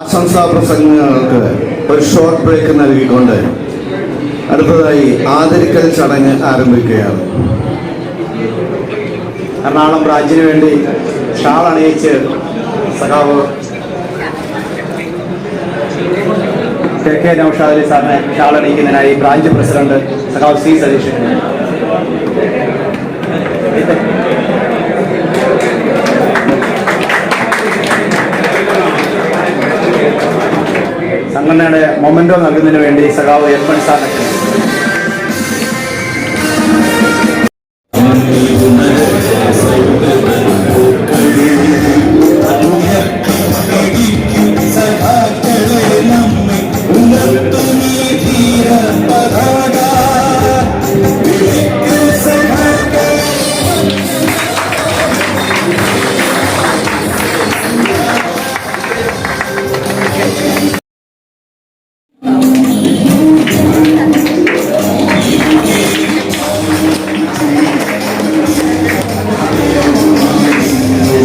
ആശംസാ പ്രസംഗങ്ങൾക്ക് ഒരു short break നൽകിക്കൊണ്ട് അടുത്തതായി ആദരിക്കൽ ചടങ്ങ് ആരംഭിക്കുകയാണ്. എറണാകുളം ബ്രാഞ്ചിന് വേണ്ടി ഷാൾ അണിയിച്ച് സഖാവ് കെ നൗഷാദ് അലി സാറിനെ ഷാൾ അണിയിക്കുന്നതിനായി ബ്രാഞ്ച് പ്രസിഡന്റ് സഖാവ് സി സതീഷ് സംഘടനയുടെ മൊമെന്റോ നൽകുന്നതിന് വേണ്ടി സഖാവ് എൽമൺ സാറിനെ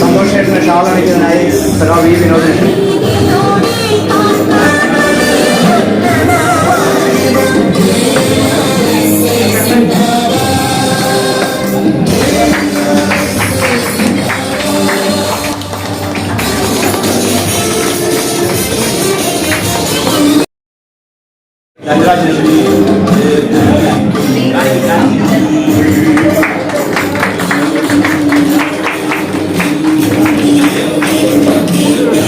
സന്തോഷേട്ടന് ഷാൾ അണിക്കുന്നതിനായി സഖാവ് വി വിനോദൻ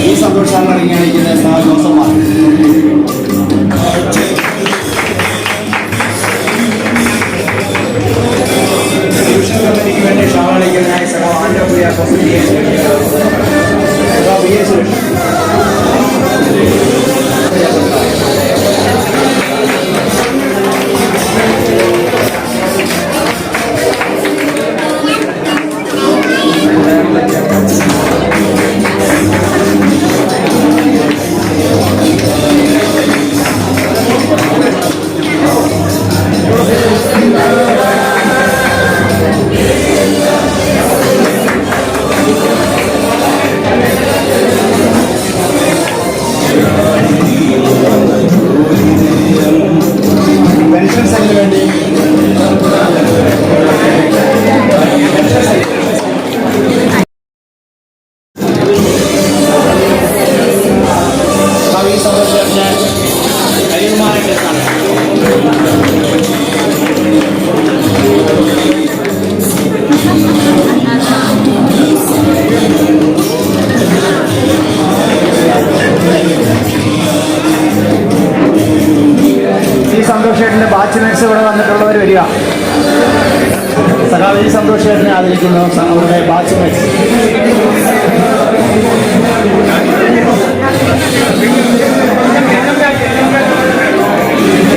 ഈ സന്തോഷാണ് ഇറങ്ങിയിരിക്കുന്നത് ജോസഫ്മാർ കമ്പനിക്ക് വേണ്ടി ഷാൾ അണിക്കുന്നതിനായി സഖാവ് ആൻഡ്രിയ സുരേഷ് പെൻഷൻ സെല്ലിന് വേണ്ടി സന്തോഷേട്ടൻ്റെ ബാച്ച്മേറ്റ്സ് ഇവിടെ വന്നിട്ടുള്ളവർ വരിക. സഖാവ് ഈ സന്തോഷേട്ടനെ ആദരിക്കുന്നു അവരുടെ ബാച്ച്മേറ്റ്സ്.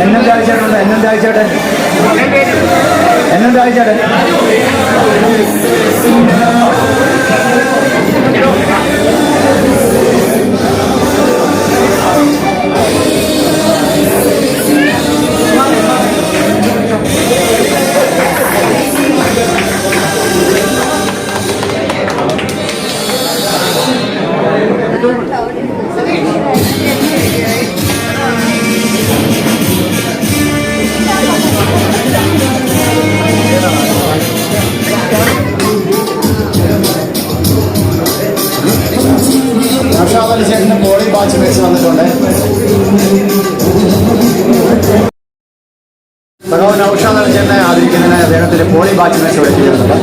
എന്നും രാജേട്ടനുണ്ട്. എന്നും രാജേട്ടൻ നൗഷാദ് അലി ചേട്ടൻ്റെ ബോഡി ബാച്ച് മേച്ച് വന്നിട്ടുണ്ട്. സഖാവ് നൗഷാദ് അലി ചേട്ടനെ ആദരിക്കുന്നതിന് അദ്ദേഹത്തിന്റെ ബോഡി ബാച്ച് മേച്ച് എത്തിയിട്ടുണ്ട്.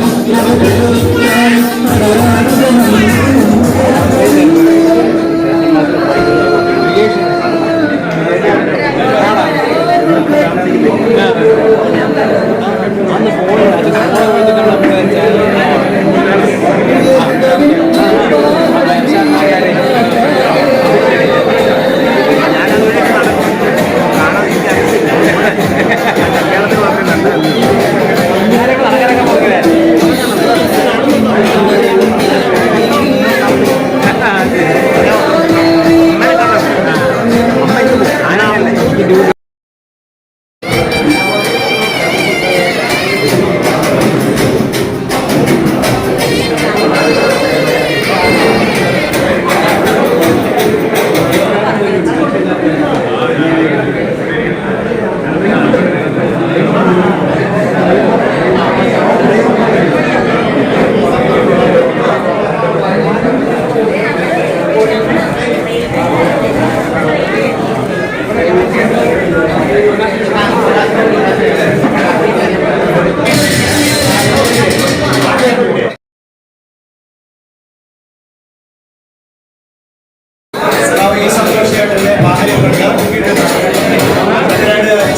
റിട്ടയർഡ്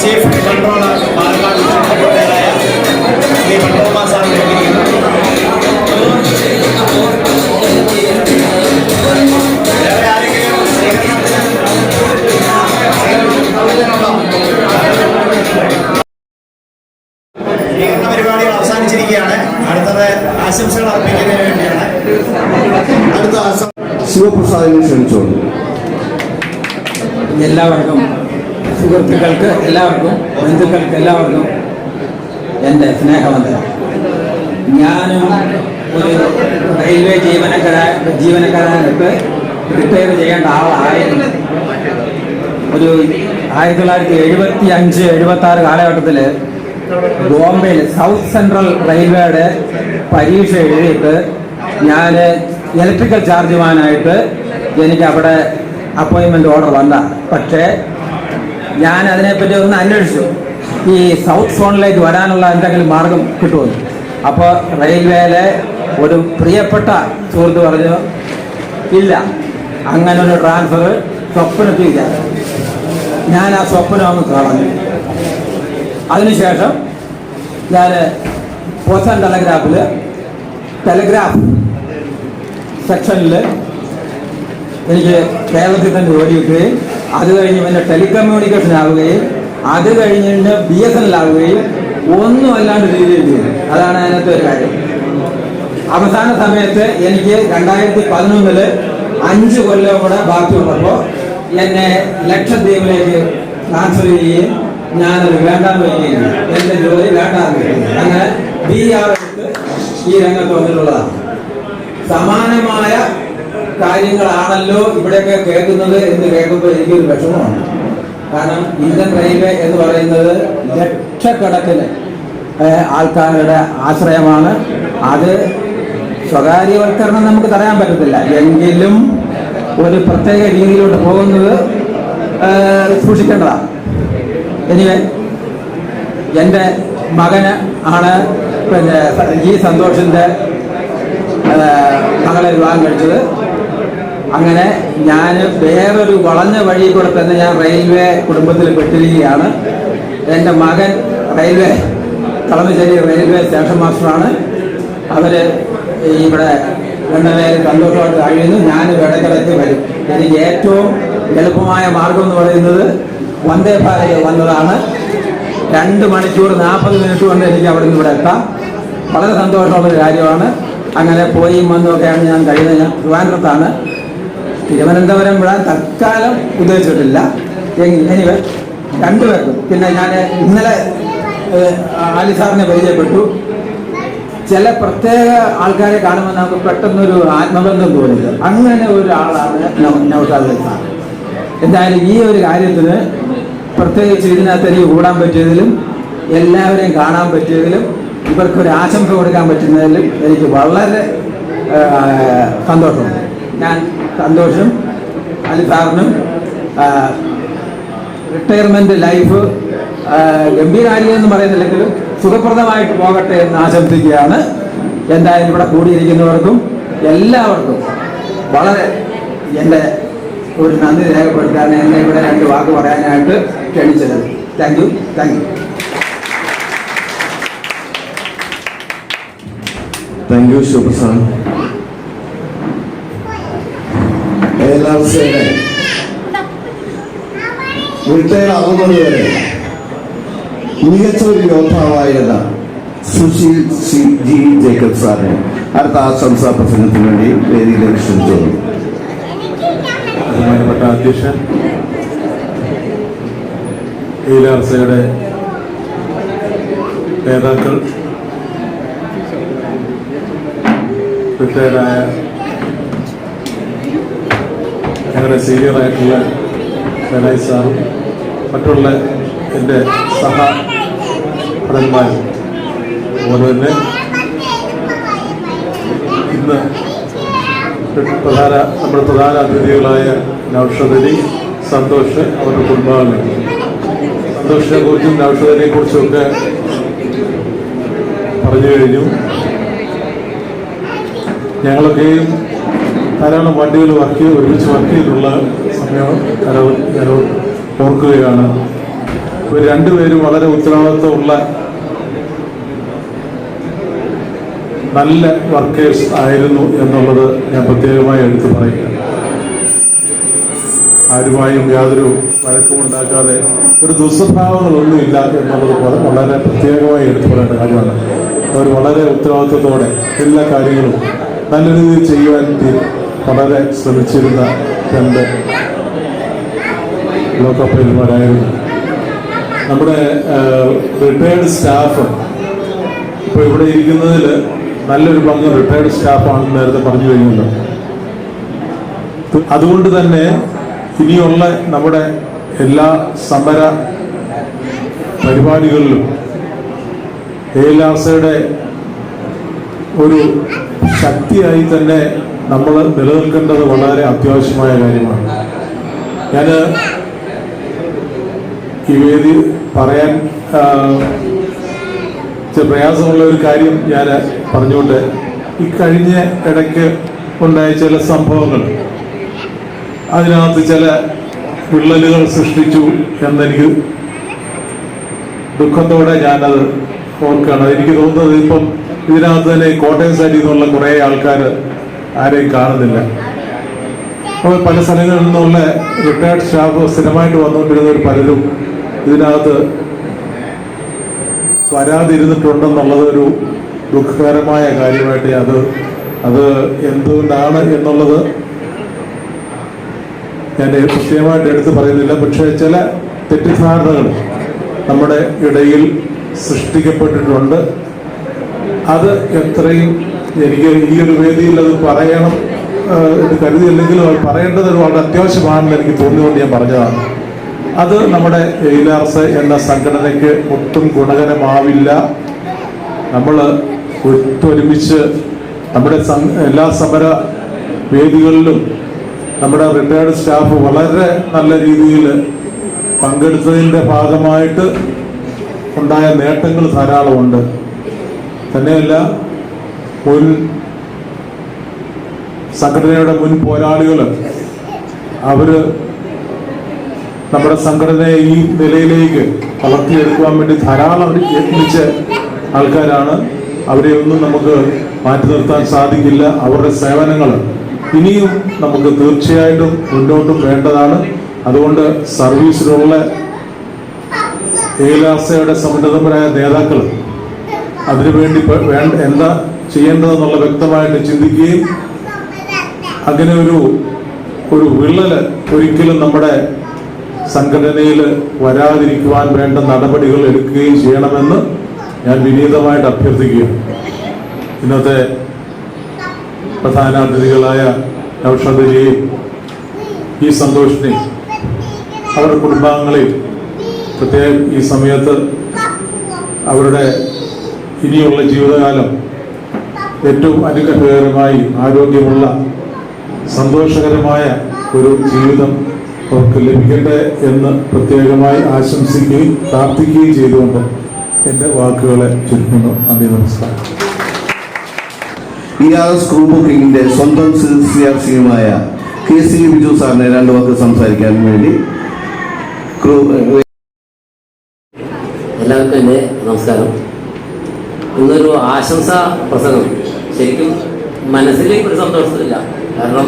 ചീഫ് കൺട്രോളർ പാലക്കാട് റിട്ടയറായ ശ്രീ പണ്ഡിതകുമാർ സാറിനെ വേറെ ആരെങ്കിലും സ്വീകരണ പരിപാടികൾ അവസാനിച്ചിരിക്കുകയാണ്. അടുത്തത് ആശംസകൾ അർപ്പിക്കുന്നതിന് വേണ്ടിയാണ്. അടുത്ത ശിവപ്രസാദിനെ ക്ഷണിച്ചോളൂ. എല്ലാവർക്കും, സുഹൃത്തുക്കൾക്ക് എല്ലാവർക്കും, ബന്ധുക്കൾക്ക് എല്ലാവർക്കും എൻ്റെ സ്നേഹവന്ദനം. ഞാനും ഒരു റെയിൽവേ ജീവനക്കാരായിട്ട് റിട്ടയർ ചെയ്യേണ്ട ആളായിരുന്നു. ഒരു 1975-76 കാലഘട്ടത്തിൽ ബോംബെയിൽ സൗത്ത് സെൻട്രൽ റെയിൽവേയുടെ പരീക്ഷ എഴുതിയിട്ട് ഞാൻ ഇലക്ട്രിക്കൽ ചാർജുമാനായിട്ട് എനിക്ക് അവിടെ അപ്പോയിൻമെൻ്റ് ഓർഡർ വന്ന. പക്ഷേ ഞാൻ അതിനെപ്പറ്റി ഒന്ന് അന്വേഷിച്ചു, ഈ സൗത്ത് സോണിലേക്ക് വരാനുള്ള എന്തെങ്കിലും മാർഗം കിട്ടുമെന്ന്. അപ്പോൾ റെയിൽവേയിലെ ഒരു പ്രിയപ്പെട്ട സുഹൃത്ത് പറഞ്ഞു, ഇല്ല, അങ്ങനെ ഒരു ട്രാൻസ്ഫർ സ്വപ്നത്തില്ല. ഞാൻ ആ സ്വപ്നം അങ്ങ് കളഞ്ഞു. അതിനുശേഷം ഞാൻ പോസ്റ്റ് ആൻഡ് ടെലഗ്രാഫ് സെക്ഷനിൽ എനിക്ക് കേരളത്തിൽ തന്നെ ജോലി കിട്ടുകയും അത് കഴിഞ്ഞ് പിന്നെ ടെലികമ്മ്യൂണിക്കേഷൻ ആവുകയും അത് കഴിഞ്ഞ് BSNL ആവുകയും ഒന്നും അല്ലാണ്ട് രീതിയിൽ ചെയ്തു. അതാണ് അതിനകത്ത് ഒരു കാര്യം. അവസാന സമയത്ത് എനിക്ക് 2011 5 കൊല്ലം കൂടെ ബാക്കിയുള്ളപ്പോൾ എന്നെ ലക്ഷദ്വീപിലേക്ക് ട്രാൻസ്ഫർ ചെയ്യുകയും ഞാനത് വേണ്ടാന്ന് വയ്ക്കുകയും എൻ്റെ ജോലി വേണ്ടാന്ന് വയ്ക്കുകയും അങ്ങനെ BR എടുത്ത് ഈ രംഗത്ത് വന്നിട്ടുള്ളതാണ്. സമാനമായ കാര്യങ്ങളാണല്ലോ ഇവിടെയൊക്കെ കേൾക്കുന്നത് എന്ന് കേൾക്കുമ്പോൾ എനിക്കൊരു വിഷമമാണ്. കാരണം ഇന്ത്യൻ റെയിൽവേ എന്ന് പറയുന്നത് ലക്ഷക്കണക്കിന് ആൾക്കാരുടെ ആശ്രയമാണ്. അത് സ്വകാര്യവൽക്കരണം നമുക്ക് തടയാൻ പറ്റത്തില്ല, എങ്കിലും ഒരു പ്രത്യേക രീതിയിലോട്ട് പോകുന്നത് സൂക്ഷിക്കേണ്ടതാണ്. എനിവേ, എൻ്റെ മകന് ആണ് പിന്നെ ഈ സന്തോഷിൻ്റെ മകളെ വിവാഹം കഴിച്ചത്. അങ്ങനെ ഞാൻ വേറൊരു വളഞ്ഞ വഴി കൂടെ തന്നെ ഞാൻ റെയിൽവേ കുടുംബത്തിൽ പെട്ടിരിക്കുകയാണ്. എൻ്റെ മകൻ കളമശ്ശേരി റെയിൽവേ സ്റ്റേഷൻ മാസ്റ്ററാണ്. അവർ ഇവിടെ രണ്ടുപേരും സന്തോഷമായിട്ട് കഴിയുന്നു. ഞാൻ ഇടയ്ക്കിടയ്ക്ക് വരും. എനിക്ക് ഏറ്റവും എളുപ്പമായ മാർഗം എന്ന് പറയുന്നത് വന്ദേ ഭാരത് വന്നതാണ്. 2 മണിക്കൂർ 40 മിനിറ്റ് കൊണ്ട് എനിക്ക് അവിടെ നിന്ന് ഇവിടെ എത്താം. വളരെ സന്തോഷമുള്ളൊരു കാര്യമാണ്. അങ്ങനെ പോയി വന്നൊക്കെയാണ് ഞാൻ കഴിയുന്നത്. ഞാൻ ട്രിവാൻഡ്രത്താണ്. തിരുവനന്തപുരം വിടാൻ തൽക്കാലം ഉദ്ദേശിച്ചിട്ടില്ല. എനിവേ, 2 പേർക്കും. പിന്നെ ഞാൻ ഇന്നലെ ആലി സാറിനെ പരിചയപ്പെട്ടു. ചില പ്രത്യേക ആൾക്കാരെ കാണുമ്പോൾ നമുക്ക് പെട്ടെന്നൊരു ആത്മബന്ധം തോന്നില്ല. അങ്ങനെ ഒരാളാണ് നൗഷാദ് സാർ. എന്തായാലും ഈ ഒരു കാര്യത്തിന് പ്രത്യേകിച്ച് ഇതിനകത്ത് എനിക്ക് കൂടാൻ പറ്റിയതിലും എല്ലാവരെയും കാണാൻ പറ്റിയതിലും ഇവർക്കൊരു ആശംസ കൊടുക്കാൻ പറ്റുന്നതിലും എനിക്ക് വളരെ സന്തോഷമുണ്ട്. ഞാൻ സന്തോഷം അലി സാറിനും റിട്ടയർമെൻറ്റ് ലൈഫ് ഗംഭീരാരിയെന്ന് പറയുന്നില്ലെങ്കിലും സുഖപ്രദമായിട്ട് പോകട്ടെ എന്ന് ആശംസിക്കുകയാണ്. എന്തായാലും ഇവിടെ കൂടിയിരിക്കുന്നവർക്കും എല്ലാവർക്കും വളരെ എൻ്റെ ഒരു നന്ദി രേഖപ്പെടുത്താൻ എന്നെ ഇവിടെ 2 വാക്ക് പറയാനായിട്ട് ക്ഷണിച്ചത്. Thank you. Thank you Sivaprasad. ALRCയുടെ റിട്ടയർ ആകുന്നത് വരെ മികച്ച ഒരു യോദ്ധാവായിരുന്ന സുശീൽ ജി ജേക്കബ് സാറിനെ അടുത്ത ആശംസാ പ്രസംഗത്തിന് വേണ്ടി വേദിയിലേക്ക് ക്ഷണിച്ചോളൂ. ബഹുമാനപ്പെട്ട അധ്യക്ഷൻ, ALRCയുടെ നേതാക്കൾ, റിട്ടയർഡായ ഞങ്ങളുടെ സീനിയറായിട്ടുള്ള സനായി സാറും മറ്റുള്ള എൻ്റെ സഹപടന്മാരും അതുപോലെ തന്നെ ഇന്ന് നമ്മുടെ പ്രധാന അതിഥികളായ നൗഷദ് അലി, സന്തോഷ്, അവരുടെ കുടുംബാംഗങ്ങൾ. സന്തോഷിനെ കുറിച്ചും നൗഷദിനെ കുറിച്ചുമൊക്കെ പറഞ്ഞു കഴിഞ്ഞു. ഞങ്ങളൊക്കെയും ധാരാളം വണ്ടികൾ ഒരുമിച്ച് വർക്ക് ചെയ്തിട്ടുള്ള സമയം ഞാൻ ഓർക്കുകയാണ്. ഇവർ രണ്ടുപേരും വളരെ ഉത്തരവാദിത്വമുള്ള നല്ല വർക്കേഴ്സ് ആയിരുന്നു എന്നുള്ളത് ഞാൻ പ്രത്യേകമായി എടുത്തു പറയുക. ആരുമായും യാതൊരു വഴക്കമുണ്ടാക്കാതെ ഒരു ദുസ്വഭാവങ്ങളൊന്നുമില്ല എന്നുള്ളത് വളരെ പ്രത്യേകമായി എടുത്തു പറയേണ്ട കാര്യമാണ്. അവർ വളരെ ഉത്തരവാദിത്വത്തോടെ എല്ലാ കാര്യങ്ങളും നല്ല രീതിയിൽ ചെയ്യുവാൻ വളരെ ശ്രമിച്ചിരുന്ന രണ്ട് ലോക്കപ്പൈലന്മാരായിരുന്നു. നമ്മുടെ റിട്ടയർഡ് സ്റ്റാഫ് ഇപ്പോൾ ഇവിടെ ഇരിക്കുന്നതിൽ നല്ലൊരു പങ്ക് റിട്ടയർഡ് സ്റ്റാഫാണെന്ന് നേരത്തെ പറഞ്ഞു കഴിഞ്ഞല്ലോ. അതുകൊണ്ട് തന്നെ ഇനിയുള്ള നമ്മുടെ എല്ലാ സമര പരിപാടികളിലും ഏലാസയുടെ ഒരു ശക്തിയായി തന്നെ നമ്മൾ നിലനിൽക്കേണ്ടത് വളരെ അത്യാവശ്യമായ കാര്യമാണ്. ഞാൻ ഈ വേദി പറയാൻ പ്രയാസമുള്ള ഒരു കാര്യം ഞാൻ പറഞ്ഞുകൊണ്ട്, ഈ കഴിഞ്ഞ ഇടയ്ക്ക് ഉണ്ടായ ചില സംഭവങ്ങൾ അതിനകത്ത് ചില വിള്ളലുകൾ സൃഷ്ടിച്ചു എന്നെനിക്ക് ദുഃഖത്തോടെ ഞാനത് ഓർക്കുകയാണ്. എനിക്ക് തോന്നുന്നത് ഇപ്പം ഇതിനകത്ത് തന്നെ കോട്ടയം സൈഡിൽ നിന്നുള്ള കുറേ ആൾക്കാർ ആരെയും കാണുന്നില്ല. അപ്പോൾ പല സ്ഥലങ്ങളിൽ നിന്നുള്ള റിട്ടയർഡ് സ്റ്റാഫ് സ്ഥിരമായിട്ട് വന്നുകൊണ്ടിരുന്നവർ പലരും ഇതിനകത്ത് വരാതിരുന്നിട്ടുണ്ടെന്നുള്ളത് ഒരു ദുഃഖകരമായ കാര്യമായിട്ട് അത് എന്തുകൊണ്ടാണ് എന്നുള്ളത് ഞാൻ പ്രത്യേകമായിട്ട് എടുത്ത് പറയുന്നില്ല. പക്ഷേ ചില തെറ്റിദ്ധാരണകൾ നമ്മുടെ ഇടയിൽ സൃഷ്ടിക്കപ്പെട്ടിട്ടുണ്ട്. അത് എത്രയും എനിക്ക് ഈ ഒരു വേദിയിൽ അത് പറയണം എന്ന് കരുതിയില്ലെങ്കിലും അത് പറയേണ്ടത് വളരെ അത്യാവശ്യമാണെന്ന് എനിക്ക് തോന്നിയുകൊണ്ട് ഞാൻ പറഞ്ഞതാണ്. അത് നമ്മുടെ എയിലാർസ് എന്ന സംഘടനയ്ക്ക് ഒട്ടും ഗുണകരമാവില്ല. നമ്മൾ ഒത്തൊരുമിച്ച് നമ്മുടെ എല്ലാ സമര വേദികളിലും നമ്മുടെ റിട്ടയർഡ് സ്റ്റാഫ് വളരെ നല്ല രീതിയിൽ പങ്കെടുത്തതിൻ്റെ ഭാഗമായിട്ട് ഉണ്ടായ നേട്ടങ്ങൾ ധാരാളമുണ്ട്. തന്നെയല്ല, മുൻ സംഘടനയുടെ മുൻ പോരാളികൾ അവർ നമ്മുടെ സംഘടനയെ ഈ നിലയിലേക്ക് വളർത്തിയെടുക്കുവാൻ വേണ്ടി ധാരാളം യത്നിച്ച ആൾക്കാരാണ്. അവരെ ഒന്നും നമുക്ക് മാറ്റി നിർത്താൻ സാധിക്കില്ല. അവരുടെ സേവനങ്ങൾ ഇനിയും നമുക്ക് തീർച്ചയായിട്ടും മുന്നോട്ടും വേണ്ടതാണ്. അതുകൊണ്ട് സർവീസിലുള്ള ഏലാസയുടെ സമുന്നതപരമായ നേതാക്കൾ അതിനുവേണ്ടി എന്താ ചെയ്യേണ്ടതെന്നുള്ള വ്യക്തമായിട്ട് ചിന്തിക്കുകയും അങ്ങനെ ഒരു വിള്ളല് ഒരിക്കലും നമ്മുടെ സംഘടനയിൽ വരാതിരിക്കുവാൻ വേണ്ട നടപടികൾ എടുക്കുകയും ചെയ്യണമെന്ന് ഞാൻ വിനീതമായിട്ട് അഭ്യർത്ഥിക്കുകയാണ്. ഇന്നത്തെ പ്രധാന അതിഥികളായ നൗഷാദിനെയും ഈ സന്തോഷിനെയും അവരുടെ കുടുംബാംഗങ്ങളെയും പ്രത്യേകം ഈ സമയത്ത് അവരുടെ ഇനിയുള്ള ജീവിതകാലം ഏറ്റവും അനുഗ്രഹകരമായി ആരോഗ്യമുള്ള സന്തോഷകരമായ ഒരു ജീവിതം അവർക്ക് ലഭിക്കട്ടെ എന്ന് പ്രത്യേകമായി ആശംസിക്കുകയും പ്രാർത്ഥിക്കുകയും ചെയ്തുകൊണ്ട് എൻ്റെ വാക്കുകളെ ചുരുക്കുന്നു. നന്ദി, നമസ്കാരം. ഇആർഎസ് ക്രൂ ബുക്കിങ്ങിന്റെ സ്വന്തം CRC-യുമായ KC ബിജു സാറിനെ രണ്ടു വാക്ക് സംസാരിക്കാൻ വേണ്ടി എല്ലാവർക്കും എൻ്റെ നമസ്കാരം. ഇന്നൊരു ആശംസാ പ്രസംഗം ശരിക്കും മനസ്സിലേക്ക് ഒരു സന്തോഷത്തില്ല. കാരണം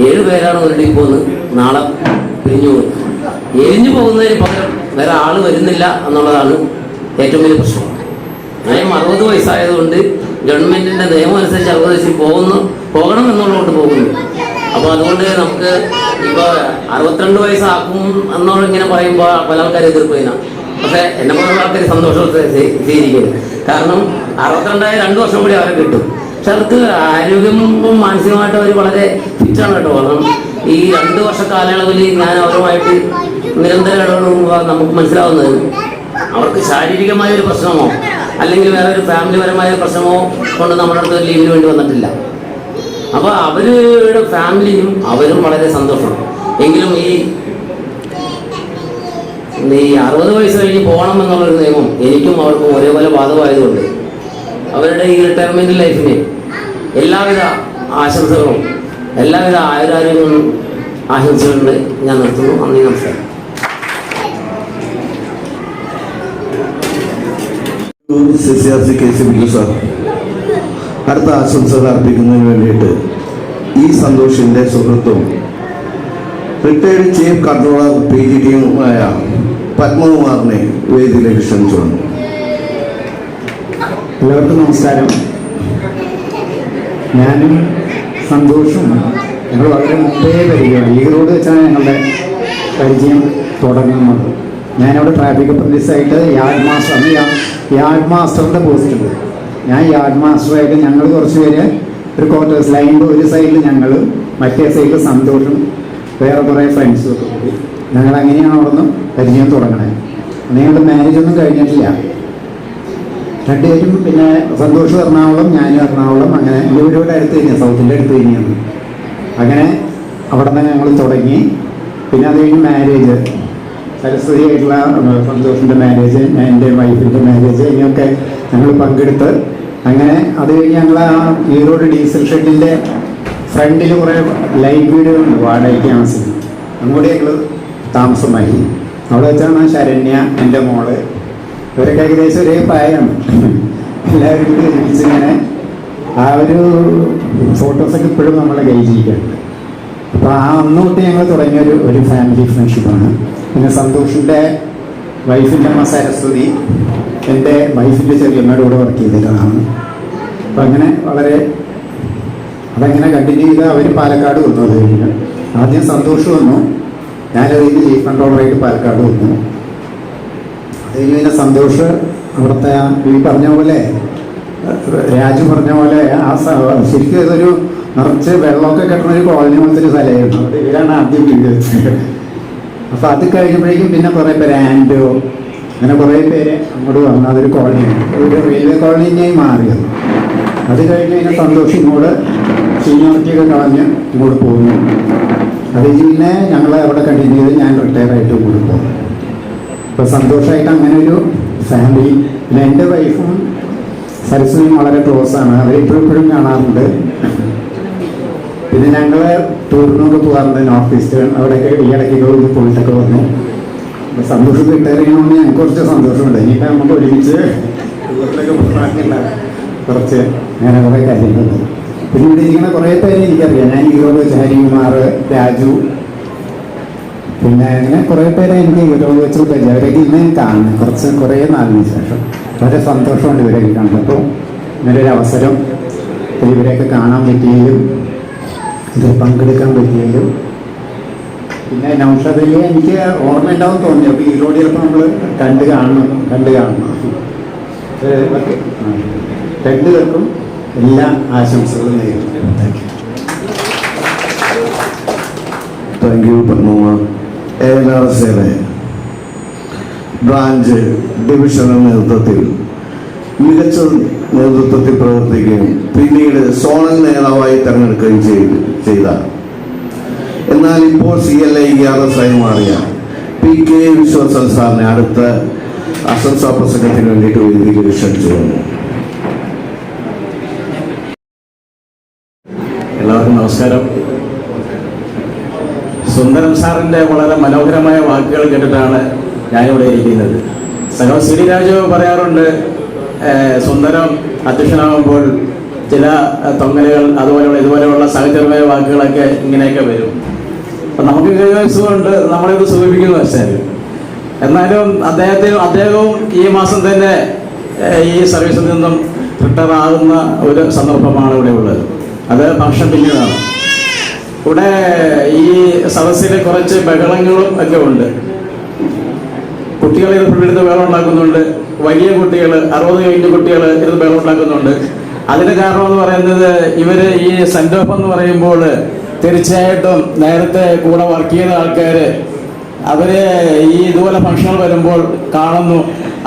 7 പേരാണ് ഒരു ഡിപ്പോന്ന് നാളെ പിരിഞ്ഞു പോകുന്നത്. എരിഞ്ഞു പോകുന്നതിന് പകരം വേറെ ആൾ വരുന്നില്ല എന്നുള്ളതാണ് ഏറ്റവും വലിയ പ്രശ്നം. ഞാൻ 60 വയസ്സായതുകൊണ്ട് ഗവൺമെൻറ്റിൻ്റെ നിയമം അനുസരിച്ച് 60 വയസ്സിൽ പോകണം എന്നുള്ളതുകൊണ്ട് പോകുന്നു. അപ്പോൾ അതുകൊണ്ട് നമുക്ക് ഇപ്പോൾ 62 വയസ്സാക്കും ഇങ്ങനെ പറയുമ്പോൾ പല ആൾക്കാരും എതിർപ്പതിനാണ്. പക്ഷേ എന്നെ പോലുള്ള ആൾക്കാർ സന്തോഷത്തെ സ്വീകരിക്കുന്നത്. കാരണം 62 2 വർഷം കൂടി അവരെ കിട്ടും. പക്ഷെ അവർക്ക് ആരോഗ്യം മാനസികമായിട്ട് അവർ വളരെ ഫിറ്റാണ് കേട്ടോ. കാരണം ഈ 2 വർഷ കാലയളവിൽ ഞാൻ അവരുമായിട്ട് നിരന്തരം ഇടപെടുമ്പോൾ നമുക്ക് മനസ്സിലാവുന്നത് അവർക്ക് ശാരീരികമായ ഒരു പ്രശ്നമോ അല്ലെങ്കിൽ വേറെ ഒരു ഫാമിലി പരമായ ഒരു പ്രശ്നമോ കൊണ്ട് നമ്മുടെ അടുത്ത് ലീവിന് വേണ്ടി വന്നിട്ടില്ല. അപ്പോൾ അവരുടെ ഫാമിലിയും അവരും വളരെ സന്തോഷമാണ്. എങ്കിലും ഈ 60 വയസ്സ് കഴിഞ്ഞ് പോകണം എന്നുള്ളൊരു നിയമം എനിക്കും അവർക്കും ഒരേപോലെ ബാധകമായതുകൊണ്ട് അവരുടെ ഈ റിട്ടയർമെൻറ്റ് ലൈഫിന് എല്ലാവിധ ആശംസകളും എല്ലാവിധ ആയുരാരോഗ്യങ്ങളും ആശംസകളുണ്ട്. ഞാൻ നിർത്തുന്നു. നന്ദി, നമസ്കാരം. CCRC KC ബിജു സാർ അടുത്ത ആശംസകൾ അർപ്പിക്കുന്നതിന് വേണ്ടിയിട്ട് ഈ സന്തോഷിന്റെ സുഹൃത്തും റിട്ടയർഡ് ചീഫ് കൺട്രോളർ PGTയുമായ പത്മകുമാറിനെ വേദിയിലേക്ക് ക്ഷണിച്ചുകൊണ്ട്. എല്ലാവർക്കും നമസ്കാരം. ഞാനും സന്തോഷും ഞങ്ങൾ വളരെ മുമ്പേ പരിചയമാണ്. ഈ റോഡ് വെച്ചാണ് ഞങ്ങളുടെ പരിചയം തുടങ്ങുന്നത്. ഞാനവിടെ ട്രാഫിക് അപ്രന്റീസായിട്ട് യാർഡ് മാസ്റ്ററിൻ്റെ പോസ്റ്റ് ഉണ്ട്. ഞാൻ യാർഡ് മാസ്റ്ററായിട്ട് ഞങ്ങൾ കുറച്ച് പേര് ഒരു ക്വാർട്ടേഴ്സ് ലൈനിൻ്റെ ഒരു സൈഡിൽ ഞങ്ങളും മറ്റേ സൈഡിൽ സന്തോഷും വേറെ കുറേ ഫ്രണ്ട്സും ഒക്കെ കൂടി ഞങ്ങൾ അങ്ങനെയാണ് അവിടെ നിന്ന് പരിചയം തുടങ്ങണത്. ഞങ്ങളുടെ മാരേജ് ഒന്നും കഴിഞ്ഞിട്ടില്ല. രണ്ടുപേരും പിന്നെ സന്തോഷം എറണാകുളം, ഞാനും എറണാകുളം, അങ്ങനെ ഇവരോട് അടുത്ത് തന്നെയാണ്, സൗത്തിൻ്റെ അടുത്ത് തന്നെയാണ്. അങ്ങനെ അവിടെ നിന്ന് ഞങ്ങൾ തുടങ്ങി. പിന്നെ അത് കഴിഞ്ഞ് മാരേജ്, സരസ്വതി ആയിട്ടുള്ള സന്തോഷിൻ്റെ മാരേജ്, എൻ്റെ വൈഫിൻ്റെ മാരേജ്, ഇങ്ങനെയൊക്കെ ഞങ്ങൾ പങ്കെടുത്ത് അങ്ങനെ അത് കഴിഞ്ഞ് ഞങ്ങൾ ആ ഈറോഡ് ഡീസൽ ഷെഡിൻ്റെ ഫ്രണ്ടിൽ കുറേ ലൈറ്റ് വീടുകളുണ്ട് വാടകയ്ക്ക് താമസിക്കുന്നത്. അങ്ങോട്ട് ഞങ്ങൾ താമസമായി. അവിടെ വെച്ചാണ് ശരണ്യ, എൻ്റെ മോള്, ഇവരൊക്കെ ഏകദേശം ഒരേ പ്രായമാണ്. എല്ലാവരും കൂടി ഒരുമിച്ചിങ്ങനെ ആ ഒരു ഫോട്ടോസൊക്കെ ഇപ്പോഴും നമ്മളെ കയ്യിലിരിക്കുന്നുണ്ട്. അപ്പോൾ ആ അന്ന് തൊട്ട് ഞങ്ങൾ തുടങ്ങിയ ഒരു ഫാമിലി ഫ്രണ്ട്ഷിപ്പാണ്. പിന്നെ സന്തോഷിൻ്റെ വൈഫിൻ്റെ അമ്മ സരസ്വതി എൻ്റെ വൈഫിൻ്റെ ചെറിയമ്മയുടെ കൂടെ വർക്ക് ചെയ്തിട്ടാണ്. അപ്പം അങ്ങനെ വളരെ അതങ്ങനെ കണ്ടിന്യൂ ചെയ്ത് അവർ പാലക്കാട് വന്നു. അത് കഴിഞ്ഞ് ആദ്യം സന്തോഷം വന്നു, ഞാനതിന് ചീഫ് കൺട്രോളറായിട്ട് പാലക്കാട് വന്നു. അത് കഴിഞ്ഞ് പിന്നെ സന്തോഷ് അവിടുത്തെ ഈ പറഞ്ഞ പോലെ രാജു പറഞ്ഞ പോലെ ആ ശരിക്കും ഇതൊരു നിറച്ച് വെള്ളമൊക്കെ കെട്ടുന്ന ഒരു കോളനി പോലത്തെ ഒരു സ്ഥലമായിരുന്നു. അവിടെ ഇവരാണ് ആദ്യം വീട് വെച്ചത്. അപ്പോൾ അത് കഴിഞ്ഞപ്പോഴേക്കും പിന്നെ കുറേ പേര് ആൻഡോ അങ്ങനെ കുറേ പേര് അങ്ങോട്ട് വന്നു. അതൊരു കോളനിയാണ്, ഒരു റെയിൽവേ കോളനി തന്നെയായി മാറിയത്. അത് കഴിഞ്ഞ് പിന്നെ സന്തോഷം ഇങ്ങോട്ട് സീനിയോറിറ്റിയൊക്കെ കളഞ്ഞ് ഇങ്ങോട്ട് പോകുന്നു. അത് പിന്നെ ഞങ്ങൾ അവിടെ കണ്ടിന്യൂ ചെയ്ത് ഞാൻ റിട്ടയറായിട്ട് ഇങ്ങോട്ട് പോകുന്നു. അപ്പോൾ സന്തോഷമായിട്ട് അങ്ങനെ ഒരു ഫാമിലി. പിന്നെ എൻ്റെ വൈഫും സരസ്വതിയും വളരെ ക്ലോസാണ്. അവരിപ്പോഴും കാണാറുണ്ട്. പിന്നെ ഞങ്ങൾ ടൂറിനൊക്കെ പോകാറുണ്ട്, നോർത്ത് ഈസ്റ്റ്. അവിടെയൊക്കെ ഈ ഇടയ്ക്കൊക്കെ പോയിട്ടൊക്കെ വന്നു. അപ്പോൾ സന്തോഷം റിട്ടയർ ചെയ്യണമെന്ന് ഞങ്ങൾക്ക് കുറച്ച് സന്തോഷമുണ്ട്. ഇനിയിപ്പോൾ നമുക്ക് ഒരുമിച്ച് ടൂറിലൊക്കെ പോകാനുള്ള കുറച്ച് അങ്ങനെ കുറേ കാര്യങ്ങളുണ്ട്. പിന്നെ ഇവിടെ ഇരിക്കുന്ന കുറേ പേരെ എനിക്കറിയാം. ഞാൻ ഈറോഡ് വെച്ച് ഹരികുമാർ, രാജു, പിന്നെ അങ്ങനെ കുറേ പേരെ എനിക്ക് ഈറോഡ് വെച്ച് പരിചയം. അവരൊക്കെ ഇന്ന് ഞാൻ കാണുന്നത് കുറേ നാളിന് ശേഷം. വളരെ സന്തോഷമുണ്ട് ഇവരൊക്കെ കണ്ടപ്പോൾ. ഇങ്ങനൊരു അവസരം ഇവരെയൊക്കെ കാണാൻ പറ്റിയതിലും ഇതിൽ പങ്കെടുക്കാൻ പറ്റിയതിലും. പിന്നെ നൗഷാദിലെ എനിക്ക് ഓർമ്മ ഉണ്ടാവും തോന്നി. അപ്പോൾ ഈറോഡ് ചിലപ്പോൾ നമ്മൾ കണ്ടു കാണണം. രണ്ടുപേർക്കും എല്ലാ ആശംസകളും നേരുന്നു. Thank you Padmakumar. ANRCയുടെ ബ്രാഞ്ച് ഡിവിഷണൽ നേതൃത്വത്തിൽ മികച്ച നേതൃത്വത്തിൽ പ്രവർത്തിക്കുകയും പിന്നീട് സോണൽ നേതാവായി തെരഞ്ഞെടുക്കുകയും ചെയ്ത, എന്നാൽ ഇപ്പോൾ CLIERS ആയി മാറിയ PK വിശ്വസൽ സാറിനെ അടുത്ത ആശംസാ പ്രസംഗത്തിന് വേണ്ടിയിട്ട് വേദിയിൽ ക്ഷണിച്ചു വന്നു. എല്ലാവർക്കും നമസ്കാരം. സുന്ദരം സാറിൻ്റെ വളരെ മനോഹരമായ വാക്കുകൾ കേട്ടിട്ടാണ് ഞാനിവിടെ ഇരിക്കുന്നത്. സഹോ CD രാജു പറയാറുണ്ട്, സുന്ദരം അധ്യക്ഷനാകുമ്പോൾ ചില തൊങ്ങലുകൾ ഇതുപോലെയുള്ള സാഹിത്യപരമായ വാക്കുകളൊക്കെ ഇങ്ങനെയൊക്കെ വരും. അപ്പം നമുക്ക് സുഖമുണ്ട്, നമ്മളിത് സൂചിപ്പിക്കുന്നു വെച്ചാൽ. എന്നാലും അദ്ദേഹവും ഈ മാസം തന്നെ ഈ സർവീസിൽ നിന്നും റിട്ടയർ ആകുന്ന ഒരു സന്ദർഭമാണ് ഇവിടെ ഉള്ളത്. അത് ഫംഗ്ഷൻ പിന്നീടാണ്. ഇവിടെ ഈ സദസ്സിൽ കുറച്ച് ബഹളങ്ങളും ഒക്കെ ഉണ്ട്. കുട്ടികൾ ഇത് പിള്ളേരുന്ന് ബഹളം ഉണ്ടാക്കുന്നുണ്ട്. വലിയ കുട്ടികൾ 60 കഴിഞ്ഞ കുട്ടികൾ ഇത് ബഹളം ഉണ്ടാക്കുന്നുണ്ട്. അതിന് കാരണം എന്ന് പറയുന്നത് ഇവര് ഈ സെൻഡ് ഓഫ് എന്ന് പറയുമ്പോൾ തീർച്ചയായിട്ടും നേരത്തെ കൂടെ വർക്ക് ചെയ്ത ആൾക്കാർ അവര് ഈ ഇതുപോലെ ഫംഗ്ഷനുകൾ വരുമ്പോൾ കാണുന്നു.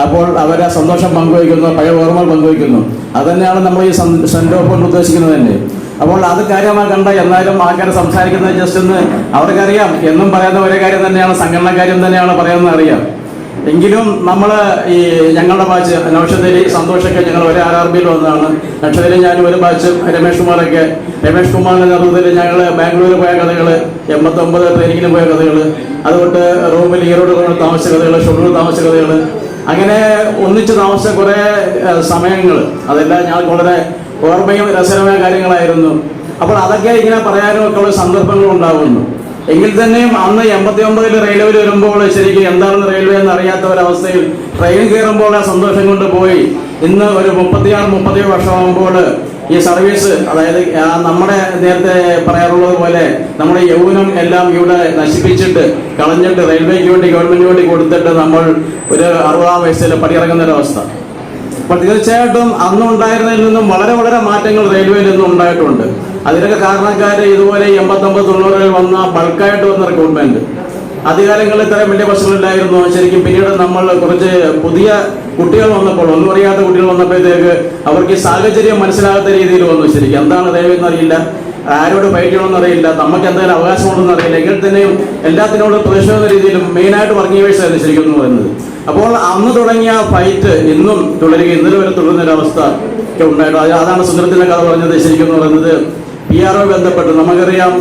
അപ്പോൾ അവരെ സന്തോഷം പങ്കുവയ്ക്കുന്നു, പഴയ ഓർമ്മകൾ പങ്കുവയ്ക്കുന്നു. അത് തന്നെയാണ് നമ്മൾ ഈ സെൻഡ് ഓഫ് കൊണ്ട് ഉദ്ദേശിക്കുന്നത് തന്നെ. അപ്പോൾ അത് കാര്യമായി കണ്ട എന്നാലും ആൾക്കാർ സംസാരിക്കുന്നത് ജസ്റ്റ് ഒന്ന് അവർക്കറിയാം. എന്നും പറയുന്ന ഒരേ കാര്യം തന്നെയാണ്, സംഘടനാ കാര്യം തന്നെയാണ് പറയുന്നത് അറിയാം. എങ്കിലും നമ്മൾ ഈ ഞങ്ങളുടെ ബാച്ച് നൗഷദലി സന്തോഷമൊക്കെ ഞങ്ങൾ ഒരേ RRBയിൽ വന്നതാണ്. നൗഷദലി ഞാനും ഒരു ബാച്ച് രമേഷ് കുമാറിന്റെ നേതൃത്വത്തിൽ ഞങ്ങൾ ബാംഗ്ലൂർ പോയ കഥകൾ, 89 ട്രെയിനിങ്ങിന് പോയ കഥകൾ, അതുകൊണ്ട് റൂമിൽ ഈറോഡ് താമസ കഥകൾ, ഷൊർണൂർ താമസ കഥകൾ, അങ്ങനെ ഒന്നിച്ച് താമസിച്ച കുറേ സമയങ്ങൾ, അതെല്ലാം ഞങ്ങൾക്ക് വളരെ ഓർമ്മയും രസകരമായ കാര്യങ്ങളായിരുന്നു. അപ്പോൾ അതൊക്കെ ഇങ്ങനെ പറയാനും ഒക്കെ ഉള്ള സന്ദർഭങ്ങൾ ഉണ്ടാകുന്നു. എങ്കിൽ തന്നെയും അന്ന് 89-ൽ റെയിൽവേയിൽ വരുമ്പോൾ ശരിക്കും എന്താണെന്ന് റെയിൽവേ എന്ന് അറിയാത്ത ഒരവസ്ഥയിൽ ട്രെയിൻ കയറുമ്പോൾ ആ സന്തോഷം കൊണ്ട് പോയി ഇന്ന് ഒരു 36-37 വർഷമാകുമ്പോൾ ഈ സർവീസ്, അതായത് നമ്മുടെ നേരത്തെ പറയാറുള്ളത് പോലെ നമ്മുടെ യൗവനം എല്ലാം ഇവിടെ നശിപ്പിച്ചിട്ട് കളഞ്ഞിട്ട് റെയിൽവേക്ക് വേണ്ടി ഗവൺമെന്റിന് വേണ്ടി കൊടുത്തിട്ട് നമ്മൾ ഒരു 60-ാം വയസ്സിൽ പടിയിറങ്ങുന്ന ഒരവസ്ഥ. അപ്പോൾ തീർച്ചയായിട്ടും അന്നുണ്ടായിരുന്നതിൽ നിന്നും വളരെ വളരെ മാറ്റങ്ങൾ റെയിൽവേയിൽ നിന്നും ഉണ്ടായിട്ടുണ്ട്. അതിനൊക്കെ കാരണക്കാർ ഇതുപോലെ 89-90-കളിൽ വന്ന ബൾക്കായിട്ട് വന്ന റിക്രൂട്ട്മെന്റ്. ആദ്യകാലങ്ങളിൽ ഇത്രയും വലിയ പ്രശ്നങ്ങളില്ലായിരുന്നു. ശരിക്കും പിന്നീട് നമ്മൾ കുറച്ച് പുതിയ കുട്ടികൾ വന്നപ്പോൾ, ഒന്നും അറിയാത്ത കുട്ടികൾ വന്നപ്പോഴത്തേക്ക് അവർക്ക് ഈ സാഹചര്യം മനസ്സിലാകാത്ത രീതിയിൽ വന്നു. ശരിക്കും എന്താണ് റെയിൽവേ എന്നറിയില്ല, ആരോട് ഫൈറ്റ് ചെയ്യണമെന്ന് അറിയില്ല, നമുക്ക് എന്തെങ്കിലും അവകാശമുണ്ടെന്ന് അറിയില്ല. എങ്കിൽ തന്നെയും എല്ലാത്തിനോടും പ്രതിഷേധ രീതിയിലും മെയിനായിട്ട് വർക്കിംഗ് വേഴ്സ് ആയിരുന്നു ശരിക്കും എന്ന് പറയുന്നത്. അപ്പോൾ അന്ന് തുടങ്ങിയ ഫൈറ്റ് ഇന്നും തുടരുക, ഇന്നലെ വരെ തുടരുന്നൊരവസ്ഥ ഒക്കെ ഉണ്ടായിട്ട് അതാണ് സുന്ദരത്തിന്റെ കഥ പറഞ്ഞത്. ശരിക്കും എന്ന് പറയുന്നത് PRO ബന്ധപ്പെട്ട് നമുക്കറിയാം,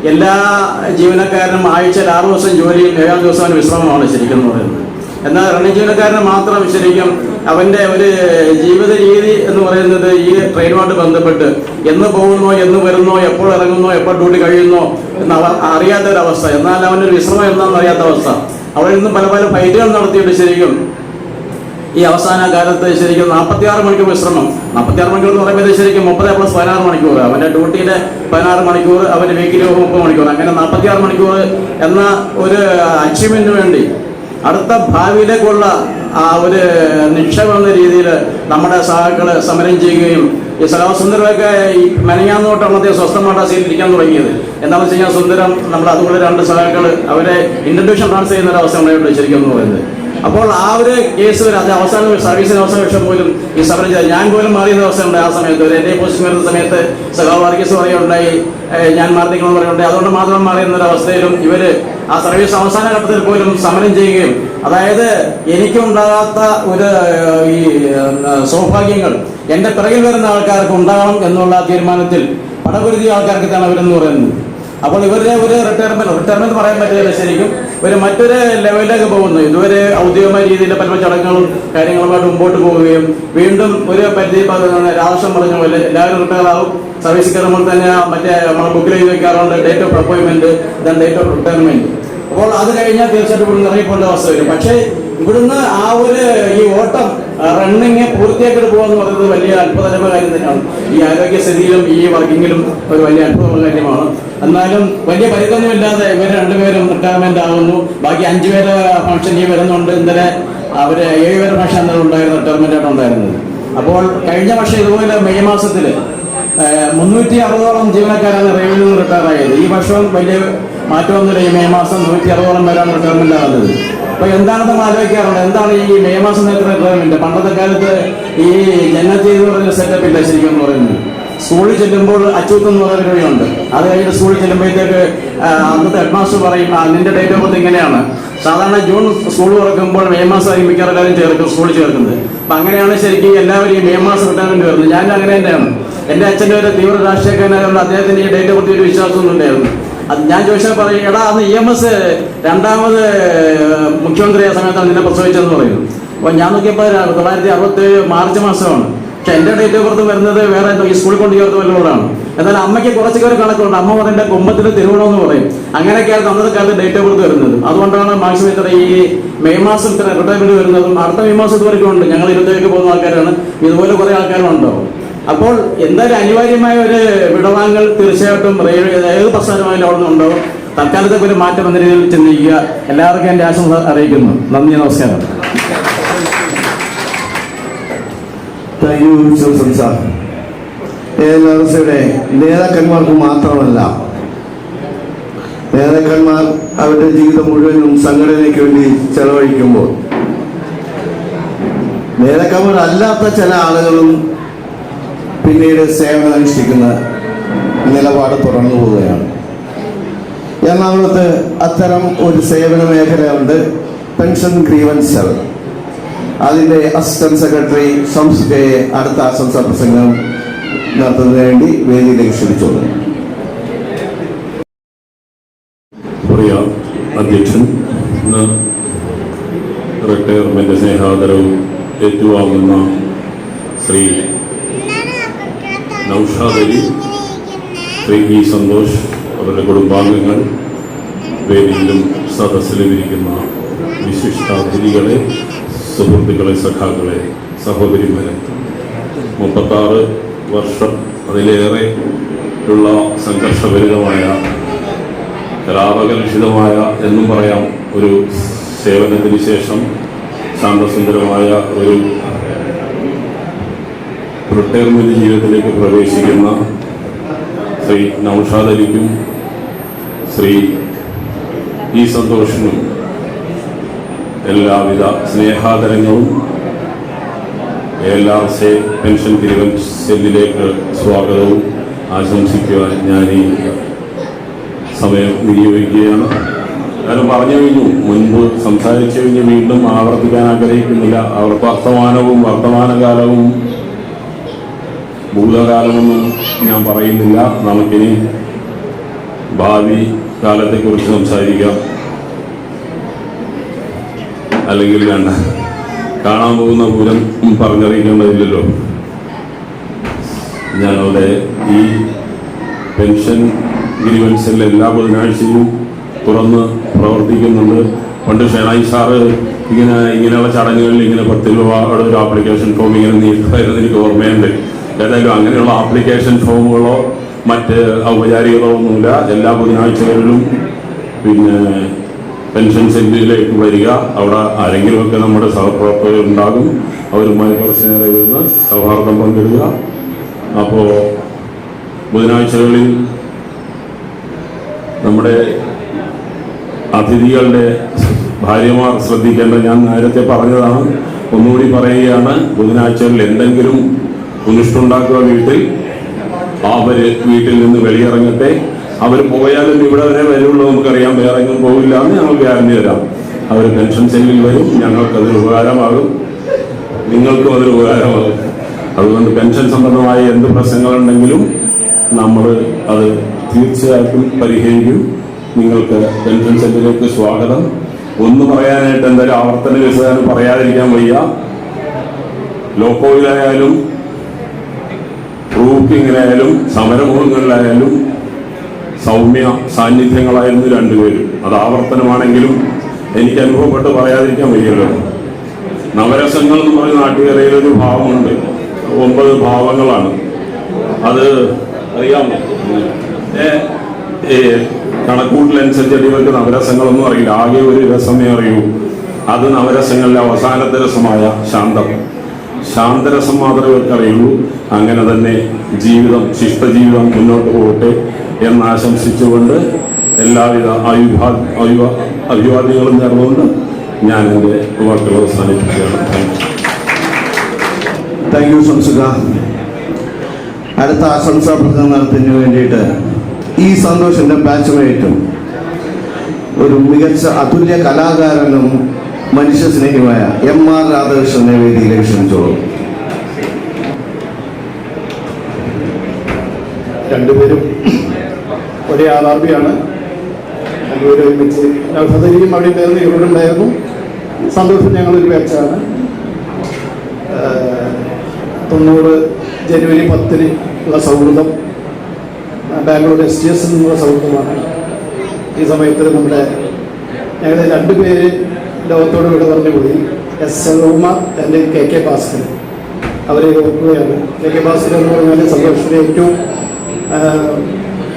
എല്ലാ ജീവനക്കാരനും ആഴ്ചയിൽ 6 ദിവസം ജോലിയും 7 ദിവസം വിശ്രമമാണ് ശരിക്കും എന്ന് പറയുന്നത്. എന്നാൽ റണ്ണിംഗ് ജീവനക്കാരന് മാത്രം ശരിക്കും അവന്റെ ഒരു ജീവിത രീതി എന്ന് പറയുന്നത് ഈ ട്രെയിനുമായിട്ട് ബന്ധപ്പെട്ട് എന്ന് പോകുന്നോ, എന്ന് വരുന്നോ, എപ്പോൾ ഇറങ്ങുന്നോ, എപ്പോൾ ഡ്യൂട്ടി കഴിയുന്നോ എന്ന് അറിയാത്തൊരവസ്ഥ. എന്നാൽ അവനൊരു വിശ്രമം എന്താണെന്ന് അറിയാത്ത അവസ്ഥ. അവിടെ നിന്ന് പല പല ഫൈറ്റുകൾ നടത്തിയിട്ട് ശരിക്കും ഈ അവസാന കാലത്ത് ശരിക്കും 46 മണിക്കൂർ വിശ്രമം. 46 മണിക്കൂർ എന്ന് പറയുമ്പോൾ ശരിക്കും 30+16 മണിക്കൂർ, അവന്റെ ഡ്യൂട്ടിയുടെ 16 മണിക്കൂർ, അവന്റെ വീക്കിലി 30 മണിക്കൂർ, അങ്ങനെ 46 മണിക്കൂർ എന്ന ഒരു അച്ചീവ്മെന്റിന് വേണ്ടി അടുത്ത ഭാവിയിലേക്കുള്ള ആ ഒരു നിക്ഷേപം എന്ന രീതിയിൽ നമ്മുടെ സഹാക്കള് സമരം ചെയ്യുകയും ഈ സുന്ദരമൊക്കെ ഈ മെനങ്ങാന്നോട്ടുള്ളത് സ്വസ്ഥമായിട്ട് സീറ്റിരിക്കാൻ തുടങ്ങിയത്. എന്താണെന്ന് വെച്ച് കഴിഞ്ഞാൽ സുന്ദരം നമ്മുടെ അതുപോലെ 2 സഹാക്കള് അവരെ ഇന്റർഡ്യൂഷൻ ട്രാൻസ്ഫർ ചെയ്യുന്ന ഒരു അവസ്ഥ ഉണ്ടായിട്ടുണ്ട് ശരിക്കും എന്ന് പറയുന്നത്. അപ്പോൾ ആ ഒരു കേസ് വരെ അത് അവസാന സർവീസിന് അവസാന വർഷം പോലും ഈ സമരം ചെയ്ത ഞാൻ പോലും മാറിയുന്ന അവസ്ഥ ഉണ്ട്. ആ സമയത്ത് ഒരു എൻ്റെ പോസ്റ്റ് വരുന്ന സമയത്ത് വർഗീസ് പറയുണ്ടായി, ഞാൻ മാർദ്ദിക്കണമെന്ന് പറയുന്നുണ്ട്. അതുകൊണ്ട് മാത്രം മാറിയുന്ന അവസ്ഥയിലും ഇവര് ആ സർവീസ് അവസാന ഘട്ടത്തിൽ പോലും സമരം ചെയ്യുകയും, അതായത് എനിക്കുണ്ടാകാത്ത ഒരു ഈ സൗഭാഗ്യങ്ങൾ എന്റെ പിറകിൽ വരുന്ന ആൾക്കാർക്ക് ഉണ്ടാകണം എന്നുള്ള തീരുമാനത്തിൽ പടപൊരുതിയ ആൾക്കാർക്ക് തന്നെ അവരെന്ന് പറയുന്നത്. അപ്പോൾ ഇവരുടെ ഒരു റിട്ടയർമെന്റ് പറയാൻ പറ്റില്ല, ശരിക്കും ഒരു മറ്റൊരു ലെവലിലേക്ക് പോകുന്നു. ഇതുവരെ ഔദ്യോഗികമായ രീതിയിൽ പല ചടങ്ങുകളും കാര്യങ്ങളുമായിട്ട് മുമ്പോട്ട് പോവുകയും വീണ്ടും ഒരു പരിധി രാഷ്ട്രം പറഞ്ഞ പോലെ എല്ലാവരും റിട്ടയർ ആവും. സർവീസ് കയറുമ്പോൾ തന്നെ മറ്റേ നമ്മുടെ ബുക്കിൽ എഴുതി വെക്കാറുണ്ട് date of appointment, then date of retirement. അപ്പോൾ അത് കഴിഞ്ഞാൽ തീർച്ചയായിട്ടും ഇവിടുന്ന് ഇറങ്ങിപ്പോണ്ട അവസ്ഥ വരും. പക്ഷേ ഇവിടുന്ന് ആ ഒരു ഈ ഓട്ടം റണ്ണിങ് പൂർത്തിയാക്കിയിട്ട് പോകുമെന്ന് പറയുന്നത് വലിയ അത്ഭുതകരമായ കാര്യം തന്നെയാണ്. ഈ ആരോഗ്യസ്ഥിതിയിലും ഈ വർക്കിങ്ങിലും ഒരു വലിയ അത്ഭുതമുള്ള കാര്യമാണ്. എന്നാലും വലിയ പരിക്കൊന്നുമില്ലാതെ ഇവർ 2 പേരും റിട്ടയർമെന്റ് ആകുന്നു. ബാക്കി 5 പേര് ഫംഗ്ഷൻ ഈ വരുന്നുണ്ട്. ഇന്നലെ അവര് 7 പേര് ഫംഗ്ഷൻ അന്നേരം ഉണ്ടായിരുന്നു, റിട്ടയർമെന്റ് ആയിട്ട് ഉണ്ടായിരുന്നത്. അപ്പോൾ കഴിഞ്ഞ വർഷം ഇതുപോലെ മെയ് മാസത്തിൽ 360ഓളം ജീവനക്കാരാണ് റെയിൽവേയിൽ നിന്ന് റിട്ടയർ ആയത്. ഈ വർഷവും വലിയ മാറ്റമൊന്നുമില്ല. ഈ മെയ് മാസം 160ഓളം പേരാണ് റിട്ടയർമെന്റ് ആകുന്നത്. അപ്പൊ എന്താണെന്ന് നമ്മൾ ആലോചിക്കാറുണ്ട്, എന്താണ് ഈ മെയ് മാസം നേരത്തെ റിട്ടയർമെന്റ്? പണ്ടത്തെ കാലത്ത് ഈ ജനറൽ എന്ന് പറയുന്ന സെറ്റപ്പ് ഇല്ല ശരിക്കും എന്ന് പറയുന്നത്. സ്കൂളിൽ ചെല്ലുമ്പോൾ അച്ചൂത്ത് എന്ന് പറയുന്ന വഴിയുണ്ട്. അത് കഴിഞ്ഞിട്ട് സ്കൂളിൽ ചെല്ലുമ്പോഴത്തേക്ക് അന്നത്തെ ഹെഡ് മാസ്റ്റർ പറയും, നിന്റെ ഡേറ്റ് ഓഫ് ബർത്ത് ഇങ്ങനെയാണ്. സാധാരണ ജൂൺ സ്കൂൾ തുറക്കുമ്പോൾ മെയ് മാസം മിക്കവാറും എല്ലാവരും ചേർക്കും, സ്കൂളിൽ ചേർക്കുന്നത്. അപ്പൊ അങ്ങനെയാണ് ശരിക്കും എല്ലാവരും ഈ മെയ് മാസം റിട്ടയർമെന്റ് വരുന്നത്. ഞാൻ അങ്ങനെ തന്നെയാണ്. എന്റെ അച്ഛൻ്റെ ഒരു തീവ്ര രാഷ്ട്രീയക്കാരനായതുകൊണ്ട് അദ്ദേഹത്തിന് ഈ ഡേറ്റ് ഓഫ് ബർത്ത് ഒരു വിശ്വാസമൊന്നും ഉണ്ടായിരുന്നു. അത് ഞാൻ ചോദിച്ചാൽ പറയും, എടാ അന്ന് EMS 2ാമത് മുഖ്യമന്ത്രിയായ സമയത്താണ് നിന്നെ പ്രസവിച്ചതെന്ന് പറയുന്നു. അപ്പൊ ഞാൻ നോക്കിയപ്പോൾ 1967 മാർച്ച് മാസമാണ്. പക്ഷെ എന്റെ ഡേറ്റ് ഓഫ് ബർത്ത് വരുന്നത് വേറെ എന്തോ ഈ സ്കൂളിൽ കൊണ്ട് ചേർത്ത് വല്ലതുകൊണ്ടാണ്. എന്നാൽ അമ്മയ്ക്ക് കുറച്ചൊക്കെ കണക്കുണ്ട്. അമ്മ പറയുന്നത് കുമ്പത്തിന് തിരുവണമെന്ന് പറയും. അങ്ങനെയൊക്കെയാണ് അന്നത്തെ കാലത്ത് ഡേറ്റ് ഓഫ് ബർത്ത് വരുന്നത്. അതുകൊണ്ടാണ് മാക്സിമം ഇത്ര ഈ മെയ് മാസം ഇത്ര റിട്ടയർമെന്റ് വരുന്നതും. അടുത്ത മെയ് മാസം ഇതുവരെയൊക്കെ ഉണ്ട്. ഞങ്ങൾ 20 പോകുന്ന ആൾക്കാരാണ്. ഇതുപോലെ കുറെ ആൾക്കാരുണ്ടോ. അപ്പോൾ എന്തായാലും അനിവാര്യമായ ഒരു വിടവാങ്ങൽ തീർച്ചയായിട്ടും റെയിൽവേ ഏത് പ്രസ്ഥാനമായാലും അവിടെ നിന്നുണ്ടാവും. തൽക്കാലത്തേക്ക് ഒരു മാറ്റം എന്ന രീതിയിൽ ചിന്തിക്കുക. എല്ലാവർക്കും എൻ്റെ ആശംസ അറിയിക്കുന്നു. നന്ദി, നമസ്കാരം. Thank you Joseph sir. ALRCയുടെ നേതാക്കന്മാർക്ക് മാത്രമല്ല, നേതാക്കന്മാർ അവരുടെ ജീവിതം മുഴുവനും സംഘടനയ്ക്ക് വേണ്ടി ചെലവഴിക്കുമ്പോൾ നേതാക്കന്മാരല്ലാത്ത ചില ആളുകളും പിന്നീട് സേവനം അനുഷ്ഠിക്കുന്ന നിലപാട് തുടർന്നു പോവുകയാണ്. എറണാകുളത്ത് അത്തരം ഒരു സേവന മേഖലയുണ്ട്. Pension grievance cell. അതിൻ്റെ അസിസ്റ്റന്റ് സെക്രട്ടറി ഷംസുഖയെ അടുത്ത ആശംസാ പ്രസംഗം നടത്തുന്നതിന് വേണ്ടി വേദിയിലേക്ക് ക്ഷണിച്ചോളൂ. പ്രിയ അധ്യക്ഷൻ, ഇന്ന് റിട്ടയർമെന്റ് സ്നേഹാദരവ് ഏറ്റുവാങ്ങുന്ന ശ്രീ നൗഷാദ് അലി, ശ്രീ ഇ സന്തോഷ്, അവരുടെ കുടുംബാംഗങ്ങൾ, വേദിയിലും സദസ്സിലും ഇരിക്കുന്ന വിശിഷ്ടാതിഥികളെ, സുഹൃത്തുക്കളെ, സഖാക്കളെ, സഹോദരിമാരെ, 36 വർഷം അതിലേറെ ഉള്ള സംഘർഷഭരിതമായ, കലാപകലുഷിതമായ എന്നും പറയാം ഒരു സേവനത്തിന് ശേഷം ശാന്തസുന്ദരമായ ഒരു റിട്ടയർമെന്റ് ജീവിതത്തിലേക്ക് പ്രവേശിക്കുന്ന ശ്രീ നൗഷാദ് അലിക്കും ശ്രീ ഇ സന്തോഷിനും എല്ലാവിധ സ്നേഹാദരങ്ങളും LRC പെൻഷൻ ഗ്രീവൻസ് സെല്ലിലേക്ക് സ്വാഗതവും ആശംസിക്കുവാൻ ഞാൻ ഈ സമയം വിനിയോഗിക്കുകയാണ്. കാരണം പറഞ്ഞു കഴിഞ്ഞു, മുൻപ് സംസാരിച്ചു കഴിഞ്ഞ് വീണ്ടും ആവർത്തിക്കാൻ ആഗ്രഹിക്കുന്നില്ല. അവർ വർത്തമാനവും വർത്തമാനകാലവും ഭൂതകാലമൊന്നും ഞാൻ പറയുന്നില്ല. നമുക്കിനി ഭാവി കാലത്തെക്കുറിച്ച് സംസാരിക്കാം. അല്ലെങ്കിൽ വേണ്ട, കാണാൻ പോകുന്ന പൂരം പറഞ്ഞറിയിക്കേണ്ടതില്ലല്ലോ. ഞങ്ങളുടെ ഈ പെൻഷൻ ഗ്രീവൻസിൽ എല്ലാ ബുധനാഴ്ചയും തുറന്ന് പ്രവർത്തിക്കുന്നുണ്ട്. പണ്ട് ഷെനായി സാറ് ഇങ്ങനെയുള്ള ചടങ്ങുകളിൽ ഇങ്ങനെ 10 രൂപയുടെ ഒരു ആപ്ലിക്കേഷൻ ഫോം ഇങ്ങനെ നീട്ടുമായിരുന്നു, എനിക്ക് ഓർമ്മയുണ്ട്. ഏതായാലും അങ്ങനെയുള്ള ആപ്ലിക്കേഷൻ ഫോമുകളോ മറ്റ് ഔപചാരികളോ ഒന്നുമില്ല. എല്ലാ ബുധനാഴ്ചകളിലും പിന്നെ പെൻഷൻ സെല്ലിലേക്ക് വരിക. അവിടെ ആരെങ്കിലുമൊക്കെ നമ്മുടെ സഹപ്രവർത്തകരുണ്ടാകും. അവരുമായി കുറച്ച് നേരം ഇരുന്ന് സൗഹാർദ്ദം പങ്കിടുക. അപ്പോൾ ബുധനാഴ്ചകളിൽ നമ്മുടെ അതിഥികളുടെ ഭാര്യമാർ ശ്രദ്ധിക്കേണ്ട, ഞാൻ നേരത്തെ പറഞ്ഞതാണ്, ഒന്നുകൂടി പറയുകയാണ്. ബുധനാഴ്ചകളിൽ എന്തെങ്കിലും ഉനിഷ്ടുണ്ടാക്കുക വീട്ടിൽ. അവര് വീട്ടിൽ നിന്ന് വെളിയിറങ്ങട്ടെ. അവർ പോയാലും ഇവിടെ വരെ വരുള്ളൂ, നമുക്കറിയാം. വേറെ എങ്ങും പോവില്ല എന്ന് ഞങ്ങൾ ഗ്യാരണ്ടി തരാം. അവർ പെൻഷൻ സെല്ലിൽ വരും, ഞങ്ങൾക്കതൊരു ഉപകാരമാകും, നിങ്ങൾക്കും അതൊരു ഉപകാരമാകും. അതുകൊണ്ട് പെൻഷൻ സംബന്ധമായ എന്ത് പ്രശ്നങ്ങളുണ്ടെങ്കിലും നമ്മൾ അത് തീർച്ചയായിട്ടും പരിഹരിക്കും. നിങ്ങൾക്ക് പെൻഷൻ സെല്ലിലേക്ക് സ്വാഗതം. ഒന്ന് പറയാനായിട്ട് എന്തായാലും ആവർത്തന വിശദം പറയാതിരിക്കാൻ വയ്യ. ലോക്കോയിലായാലും ഗ്രൂപ്പിങ്ങിലായാലും സമരമുഖങ്ങളിലായാലും സൗമ്യ സാന്നിധ്യങ്ങളായിരുന്നു രണ്ടുപേരും. അത് ആവർത്തനമാണെങ്കിലും എനിക്ക് അനുഭവപ്പെട്ട് പറയാതിരിക്കാൻ വയ്യല്ലോ. നവരസങ്ങൾ എന്ന് പറയുന്ന നാട്ടുകരയിലൊരു ഭാവമുണ്ട്. 9 ഭാവങ്ങളാണ്. അത് അറിയാമോ? കണക്കൂട്ടിലനുസരിച്ച് ഇവർക്ക് നവരസങ്ങളൊന്നും അറിയില്ല. ആകെ ഒരു രസമേ അറിയൂ. അത് നവരസങ്ങളിലെ അവസാനത്തെ രസമായ ശാന്തം. ശാന്തരസം മാത്രമേ ഇവർക്ക് അറിയുള്ളൂ. അങ്ങനെ തന്നെ ജീവിതം, ശിഷ്ടജീവിതം മുന്നോട്ട് പോകട്ടെ എന്നാശംസിച്ചുകൊണ്ട് എല്ലാവിധ അഭിവാദ്യങ്ങളും നേർന്നുകൊണ്ട് ഞാൻ എൻ്റെ വാക്കുകൾ അവസാനിപ്പിക്കുകയാണ്. Thank you Shamsukha. അടുത്ത ആശംസാ പ്രസംഗം നടത്തുന്നതിന് വേണ്ടിയിട്ട് ഈ സന്തോഷിന്റെ ബാച്ച്മേറ്റും ഒരു മികച്ച അതുല്യ കലാകാരനും മനുഷ്യ സ്നേഹിയുമായ MR രാധാകൃഷ്ണനെ വേദിയിലേക്ക് ക്ഷണിച്ചോളൂ. രണ്ടുപേരും ഒരേ ആർബിയാണ്. രണ്ടുപേരും ഒരുമിച്ച് നൗഷാദ് അവിടെ ഉണ്ടായിരുന്നു, ഇവിടെ ഉണ്ടായിരുന്നു. സന്തോഷം ഞങ്ങളൊരു ബാച്ചാണ്. 90 ജനുവരി 10 ഉള്ള സൗഹൃദം ബാംഗ്ലൂർ STS എന്നുള്ള സൗഹൃദമാണ്. ഈ സമയത്ത് നമ്മുടെ ഞങ്ങളുടെ 2 പേര് ലോകത്തോട് ഇവിടെ പറഞ്ഞു പോയി. S. Selvakumar and KK Bhaskaran. അവരെ ഓർക്കുകയാണ്. KK ഭാസ്കരൻ എന്ന് പറഞ്ഞാൽ സന്തോഷത്തിന്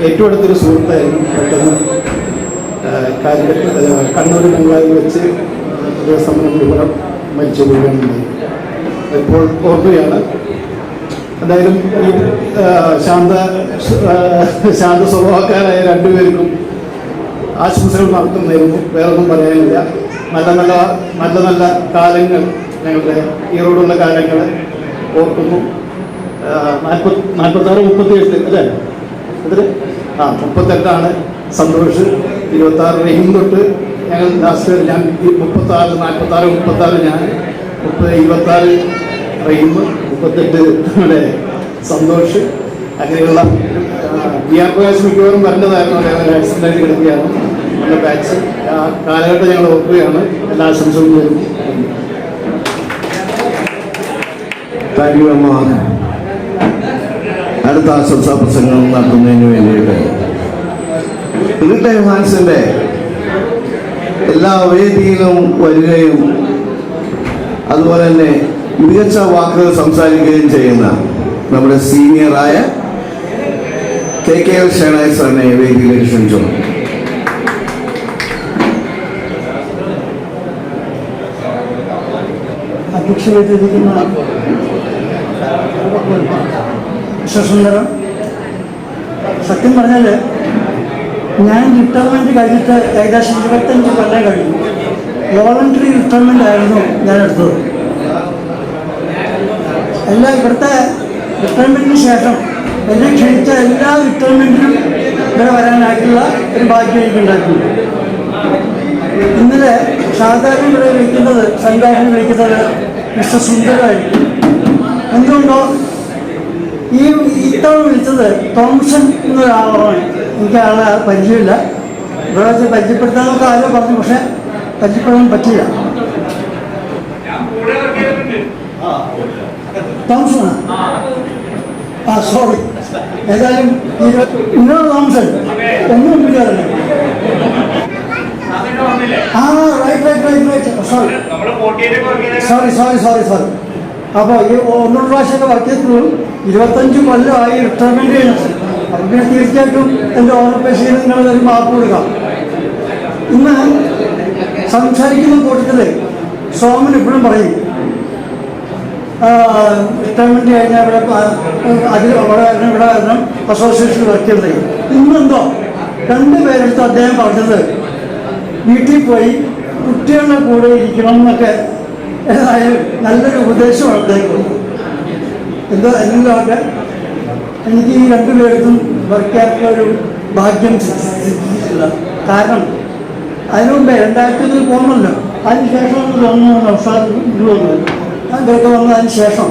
ഏറ്റവും അടുത്തൊരു സുഹൃത്തായിരുന്നു. പെട്ടെന്ന് കണ്ണൂർ ബംഗ്ലാവിൽ വെച്ച് സമരം മുഴുവൻ മരിച്ചു പോവുകയാണുണ്ടായി. ഇപ്പോൾ ഓർക്കുകയാണ്. എന്തായാലും ഈ ശാന്ത സ്വഭാവക്കാരായ 2 പേർക്കും ആശംസകൾ നടത്തുന്നതായിരുന്നു. വേറൊന്നും പറയാനില്ല. നല്ല കാലങ്ങൾ, ഞങ്ങളുടെ ഈറോടുള്ള കാലങ്ങൾ ഓർക്കുന്നു. 46, 38 അല്ലേ? അതിൽ 38 സന്തോഷ്, 26 റഹീം തൊട്ട് ഞങ്ങൾ ലാസ്റ്റ് ഞാൻ 36, 46, ഞാൻ 26 റഹീം, 38 നമ്മുടെ സന്തോഷ്, അങ്ങനെയുള്ള ബിആർ പ്രകാശ് മിക്കവാറും വരേണ്ടതായിരുന്നു. അദ്ദേഹം ആക്സിഡൻ്റായിട്ട് കിടക്കുകയാണ്. നമ്മുടെ ബാച്ച് ആ കാലഘട്ടം ഞങ്ങൾ ഓർക്കുകയാണ്. എല്ലാ ആശംസകളും നേരുന്നു. താങ്ക് യു അമ്മ. അടുത്ത ആശംസാ പ്രസംഗം നടത്തുന്നതിന് വേണ്ടിയിട്ട് ഹാൻസിന്റെ എല്ലാ വേദിയിലും വരികയും അതുപോലെ തന്നെ മികച്ച വാക്കുകൾ സംസാരിക്കുകയും ചെയ്യുന്ന നമ്മുടെ സീനിയറായ KKL ഷേണായി സാറിനെ വേദിയിലേക്ക് ക്ഷണിച്ചു. അധ്യക്ഷനായിട്ടിരിക്കുന്ന സുന്ദരം, സത്യം പറഞ്ഞാൽ ഞാൻ റിട്ടയർമെൻറ്റ് കഴിഞ്ഞിട്ട് ഏകദേശം 25 കൊല്ലം കഴിഞ്ഞു. വോളണ്ടറി റിട്ടയർമെൻ്റ് ആയിരുന്നു ഞാൻ എടുത്തത്. ഇവിടുത്തെ റിട്ടയർമെൻറ്റിന് ശേഷം എന്നെ ക്ഷണിച്ച എല്ലാ റിട്ടയർമെൻറ്റിനും ഇവിടെ വരാനായിട്ടുള്ള ഒരു ഭാഗ്യം എനിക്കുണ്ടായിട്ടുണ്ട്. ഇന്നലെ സാധാരണ ഇവിടെ വിളിക്കുന്നത്, സംഘാടനം വിളിക്കുന്നത് മിസ്റ്റർ സുന്ദരമായിരിക്കും. എന്തുകൊണ്ടോ ഇത്തവണ വിളിച്ചത് തോംസൺ എന്നൊരാളാണ്. എനിക്ക് ആളെ പരിചയമില്ല. ഇവിടെ വെച്ച് പരിചയപ്പെടുത്താനൊക്കെ ആരോ പറഞ്ഞു, പക്ഷെ പരിചയപ്പെടാൻ പറ്റില്ല. Thomson, sorry. ഏതായാലും ഇന്നോ തോംസൺ ഒന്നും പിടിക്കാറില്ല. സോറി. അപ്പോൾ ഈ 1 പ്രാവശ്യമൊക്കെ വർക്ക് ചെയ്തിട്ടുള്ളൂ. 25 കൊല്ലമായി റിട്ടയർമെൻറ്റ് കഴിഞ്ഞത്. അപ്പം പിന്നെ തീർച്ചയായിട്ടും എൻ്റെ ഓർമ്മപേശയിൽ നിങ്ങളൊരു മാപ്പ് കൊടുക്കാം. ഇന്ന് സംസാരിക്കുന്ന കൂട്ടത്തിൽ സോമൻ എപ്പോഴും പറയും റിട്ടയർമെൻറ്റ് കഴിഞ്ഞാൽ ഇവിടെ വരണം അസോസിയേഷനിൽ വർക്ക് ചെയ്തത്. ഇന്നെന്തോ 2 പേരെടുത്ത് അദ്ദേഹം പറഞ്ഞത് വീട്ടിൽ പോയി കുട്ടികളുടെ കൂടെ ഇരിക്കണം എന്നൊക്കെ ഏതായാലും നല്ലൊരു ഉപദേശമാണ് അദ്ദേഹം. എന്തെങ്കിലുമൊക്കെ എനിക്ക് ഈ 2 പേർക്കും വർക്ക് ചെയ്യാനുള്ള ഒരു ഭാഗ്യം സിദ്ധിച്ചിട്ടില്ല. കാരണം അതിനു മുമ്പേ 2000 പോകണമല്ലോ. അതിനുശേഷം തോന്നുന്നു അവസാനം അതൊക്കെ വന്നതിന് ശേഷം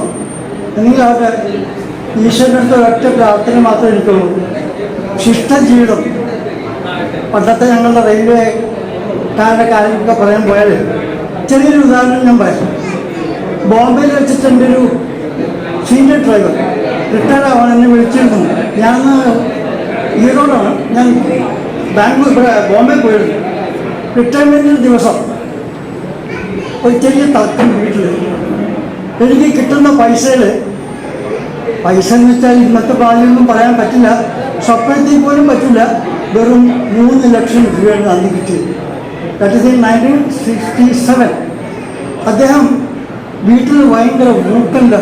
എന്തെങ്കിലുമൊക്കെ ഈശ്വരൻ്റെ അടുത്ത് ഒരൊറ്റ പ്രാർത്ഥന മാത്രമേ എനിക്കുള്ളൂ. ശിഷ്ടജീവിതം. പണ്ടത്തെ ഞങ്ങളുടെ റെയിൽവേ കാര്യമൊക്കെ പറയാൻ പോയാൽ ചെറിയൊരു ഉദാഹരണം ഞാൻ പറയാം. ബോംബെയിൽ വെച്ചിട്ട് എൻ്റെ ഒരു സീനിയർ ഡ്രൈവർ റിട്ടയർഡ് ആവാൻ എന്നെ വിളിച്ചിരുന്നു. ഞാൻ ഈറോഡാണ്, ഞാൻ ബോംബെ പോയിരുന്നു. റിട്ടയർമെൻറ്റിന് ദിവസം ഒരു ചെറിയ തർക്കം വീട്ടിൽ. എനിക്ക് കിട്ടുന്ന പൈസ എന്ന് വെച്ചാൽ ഇന്നത്തെ ഭാഗ്യമൊന്നും പറയാൻ പറ്റില്ല, സ്വപ്നത്തിൽ പോലും പറ്റില്ല. വെറും 3 ലക്ഷം രൂപയാണ് അന്ന് കിട്ടിയത്. That is in 1967. അദ്ദേഹം വീട്ടിൽ ഭയങ്കര ഊക്കൻ്റെ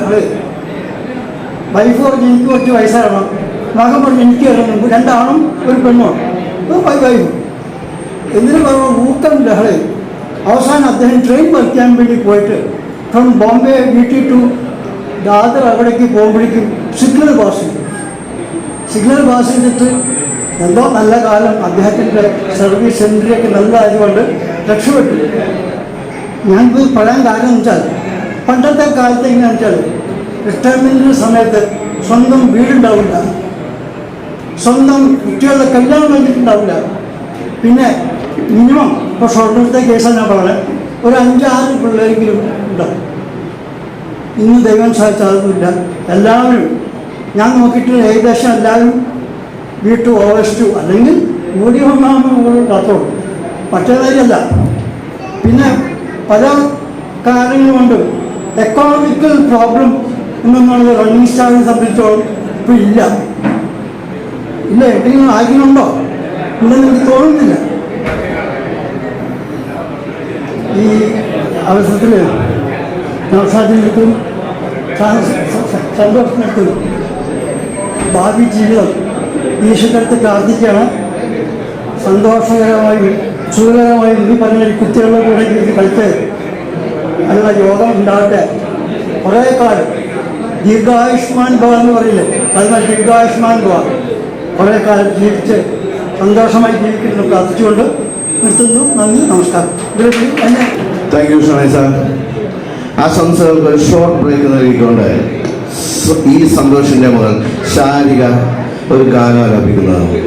വൈഫ് പറഞ്ഞ് എനിക്ക് കുറച്ച് വയസ്സാണ്, മകൻ പറഞ്ഞ് എനിക്ക് മുമ്പ് 2 ആണും 1 പെണ്ണുമാണ്, വൈഫ്. എന്തിനു പറഞ്ഞു ഊക്കൻ ലഹള. അവസാനം അദ്ദേഹം ട്രെയിൻ വയ്ക്കാൻ വേണ്ടി പോയിട്ട് ഫ്രം ബോംബെ വീട്ടിൽ ടു ദാദർ അവിടേക്ക് പോകുമ്പോഴേക്കും സിഗ്നൽ പാസ് ചെയ്തിട്ട് എന്തോ നല്ല കാലം അദ്ദേഹത്തിൻ്റെ സർവീസ് സെൻറ്ററിലേക്ക് നല്ലതായതുകൊണ്ട് രക്ഷപ്പെട്ടു. ഞാനിപ്പോൾ പറയാൻ കാരണം എന്ന് വെച്ചാൽ പണ്ടത്തെ കാലത്ത് എങ്ങനെയാണെന്ന് വെച്ചാൽ റിട്ടയർമെൻറ്റിൻ്റെ സമയത്ത് സ്വന്തം വീടുണ്ടാവില്ല, സ്വന്തം കുട്ടികളുടെ കല്യാണം കഴിഞ്ഞിട്ടുണ്ടാവില്ല. പിന്നെ മിനിമം ഇപ്പോൾ സ്വർണ്ണത്തെ കേസാണ് ഞാൻ പറഞ്ഞത്, ഒരു 5-6 പിള്ളേരെങ്കിലും ഉണ്ടാവും. ഇന്ന് ദൈവം സാധിച്ചതൊന്നുമില്ല. എല്ലാവരും ഞാൻ നോക്കിയിട്ട് ഏകദേശം എല്ലാവരും വീട്ടു ഓവസ്റ്റു അല്ലെങ്കിൽ കൂടി വന്നാൽ കാത്തോളൂ, മറ്റേ കാര്യമല്ല. പിന്നെ പല കാര്യങ്ങൾ കൊണ്ട് എക്കോണമിക്കൽ പ്രോബ്ലം എന്നുള്ളത് റണ്ണിങ് സ്റ്റാഫിനെ സംബന്ധിച്ചോളം ഇപ്പോൾ ഇല്ല. എന്തെങ്കിലും ആഗ്രഹമുണ്ടോ ഉണ്ടെന്ന് എനിക്ക് തോന്നുന്നില്ല. ഈ അവസരത്തിൽ നൗഷാദിനും സന്തോഷത്തിനും ഭാവി ജീവിതം ഈശ്വരത്തെ പ്രാർത്ഥിക്കുകയാണ്. സന്തോഷകരമായും സുഖകരമായും ഈ പറഞ്ഞ കുട്ടികളുടെ കൂടെ ഇരുന്ന് കളിച്ച് അതിനുള്ള യോഗം ഉണ്ടാകട്ടെ. കുറേ കാലം ദീർഘായുഷ്മാൻ ഭവ എന്ന് പറയില്ലേ, അതുപോലെ ദീർഘായുഷ്മാൻ ഭവ കുറേ കാലം ജീവിച്ച് സന്തോഷമായി ജീവിക്കുന്നു പ്രാർത്ഥിച്ചുകൊണ്ട് നിർത്തുന്നു. നന്ദി, നമസ്കാരം. ഇതിലൂടെ എന്നെ താങ്ക് യു ഷണൈ സാർ. ആശംസകൾക്ക് ഒരു ഷോർട്ട് ബ്രേക്ക് നൽകിക്കൊണ്ട് ഈ സന്തോഷിന്റെ മകൾ ശാരിക ഒരു ഗാനം ആലപിക്കുന്നതാണ്.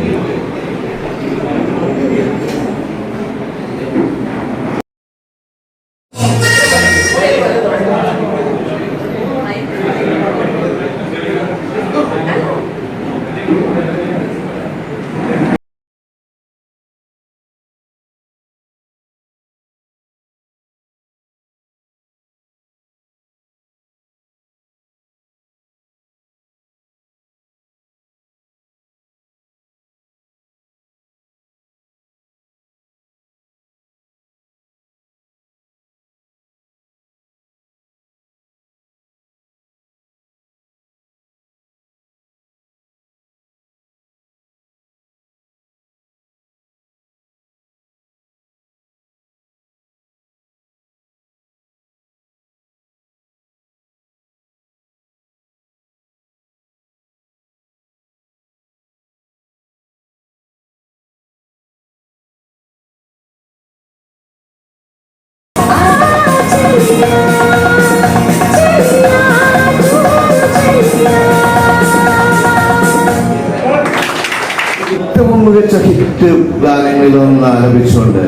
ഏറ്റവും മികച്ച ഹിറ്റ് ഗാനങ്ങളിലൊന്ന് ആലപിച്ചുകൊണ്ട്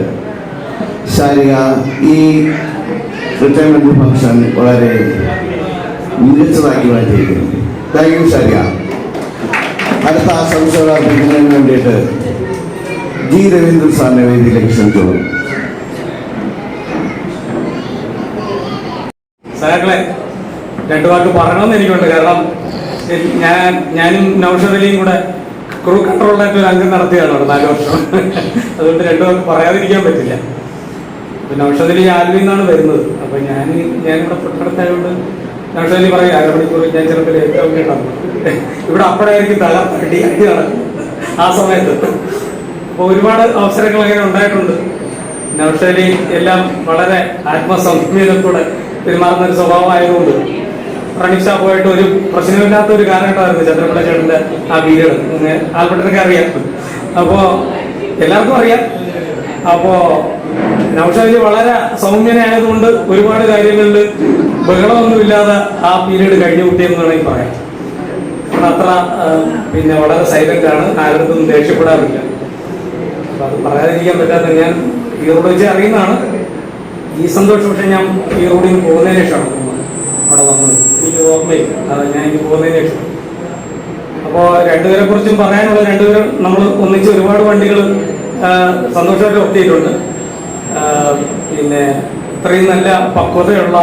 ശാരിക ഈ റിട്ടയർമെന്റ് ഫംഗ്ഷൻ വളരെ മികച്ചതാക്കി മാറ്റിയിരിക്കുന്നു. Thank you Sarika. അടുത്ത ആശംസകൾ അർപ്പിക്കുന്നതിന് വേണ്ടിയിട്ട് ജി രവീന്ദ്രൻ സാറിനെ വേദിയിലേക്ക് ക്ഷണിച്ചോളൂ. സാറേ, രണ്ടു വാക്ക് പറയണമെന്ന് എനിക്കുണ്ട്. കാരണം ഞാനും നൗഷദ് അലിയും കൂടെ ക്രൂ കൺട്രോളിലായിട്ട് ഒരു അംഗം നടത്തിയാണ് അവിടെ 4 വർഷം. അതുകൊണ്ട് രണ്ടു വാക്ക് പറയാതിരിക്കാൻ പറ്റില്ല. അപ്പം നൗഷദ് അലി ആലുവയിൽ നിന്നാണ് വരുന്നത്. അപ്പം ഞാനിവിടെ തൊട്ടടുത്തായതുകൊണ്ട് നൗഷദ് അലി പറയും 1/2 മണിക്കൂർ ഞാൻ ചിലപ്പോൾ ഏറ്റവും കേട്ടാണ് ഇവിടെ അപ്പോഴായിരിക്കും അടി നടക്കും ആ സമയത്ത്. അപ്പോൾ ഒരുപാട് അവസരങ്ങൾ അങ്ങനെ ഉണ്ടായിട്ടുണ്ട്. നൗഷദ് അലി എല്ലാം വളരെ ആത്മസംയമനത്തോടെ പെരുമാറുന്ന ഒരു സ്വഭാവമായതുകൊണ്ട് റണ്ണിംഗ് സ്റ്റാഫുമായിട്ട് ഒരു പ്രശ്നമില്ലാത്ത ഒരു കാലഘട്ടമായിരുന്നു ചന്ദ്രപിള്ള ചേട്ടൻ്റെ ആ പീരീഡ്. ആൽബർട്ടിനൊക്കെ അറിയാം. അപ്പോൾ എല്ലാവർക്കും അറിയാം. അപ്പോൾ നൗഷദ് അലി വളരെ സൗമ്യനായതുകൊണ്ട് ഒരുപാട് കാര്യങ്ങളിൽ ബഹളമൊന്നുമില്ലാതെ ആ പീരീഡ് കഴിഞ്ഞു കൂട്ടിയെന്ന് വേണമെങ്കിൽ പറയാം. അത്ര വളരെ സൈലന്റ് ആണ്, ആരോടും ദേഷ്യപ്പെടാറില്ല. അപ്പൊ അത് പറയാതിരിക്കാൻ പറ്റാത്ത ഞാൻ ഈ റോഡ് വെച്ച് അറിയുന്നതാണ്. ഈ സന്തോഷം പക്ഷെ ഞാൻ ഈ റോഡിൽ നിന്ന് പോകുന്നതിന് ശേഷമാണ് അവിടെ വന്നത്. എനിക്ക് ഓർമ്മയില്ല, അത് ഞാൻ എനിക്ക് പോകുന്നതിന് ശേഷം. അപ്പോൾ രണ്ടുപേരെ കുറിച്ചും പറയാനുള്ള രണ്ടുപേരും നമ്മൾ ഒന്നിച്ച് ഒരുപാട് വണ്ടികൾ സന്തോഷമായിട്ട് ഒത്തിയിട്ടുണ്ട്. ഇത്രയും നല്ല പക്വതയുള്ള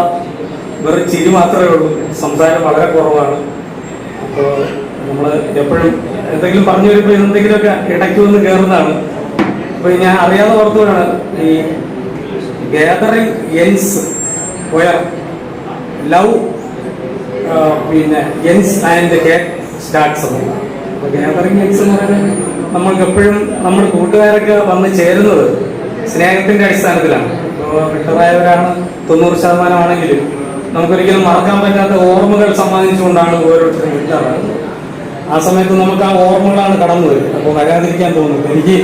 വെറും ചിരി മാത്രമേ ഉള്ളൂ, സംസാരം വളരെ കുറവാണ്. അപ്പോൾ നമ്മൾ എപ്പോഴും എന്തെങ്കിലും പറഞ്ഞു വരുമ്പോൾ എന്തെങ്കിലുമൊക്കെ ഇടയ്ക്ക് വന്ന് കയറുന്നതാണ്. അപ്പോൾ ഞാൻ അറിയാതെ ഓർത്തുകയാണ് ഈ gathering ends where love ends and starts. അപ്പോൾ ഗാദറിംഗ് എൻസ് എന്ന് പറയുന്നത് നമ്മൾക്ക് എപ്പോഴും നമ്മൾ കൂട്ടുകാരൊക്കെ വന്ന് ചേരുന്നത് സ്നേഹത്തിന്റെ അടിസ്ഥാനത്തിലാണ്. ഇപ്പോൾ റിട്ടയറായവരാണ് 90% ആണെങ്കിലും നമുക്കൊരിക്കലും മറക്കാൻ പറ്റാത്ത ഓർമ്മകൾ സമ്മാനിച്ചുകൊണ്ടാണ് ഓരോരുത്തരും വിട്ടാറുള്ളത്. ആ സമയത്ത് നമുക്ക് ആ ഓർമ്മകളാണ് കടന്നു വരും. അപ്പോൾ വരാതിരിക്കാൻ തോന്നുന്നു. എനിക്ക്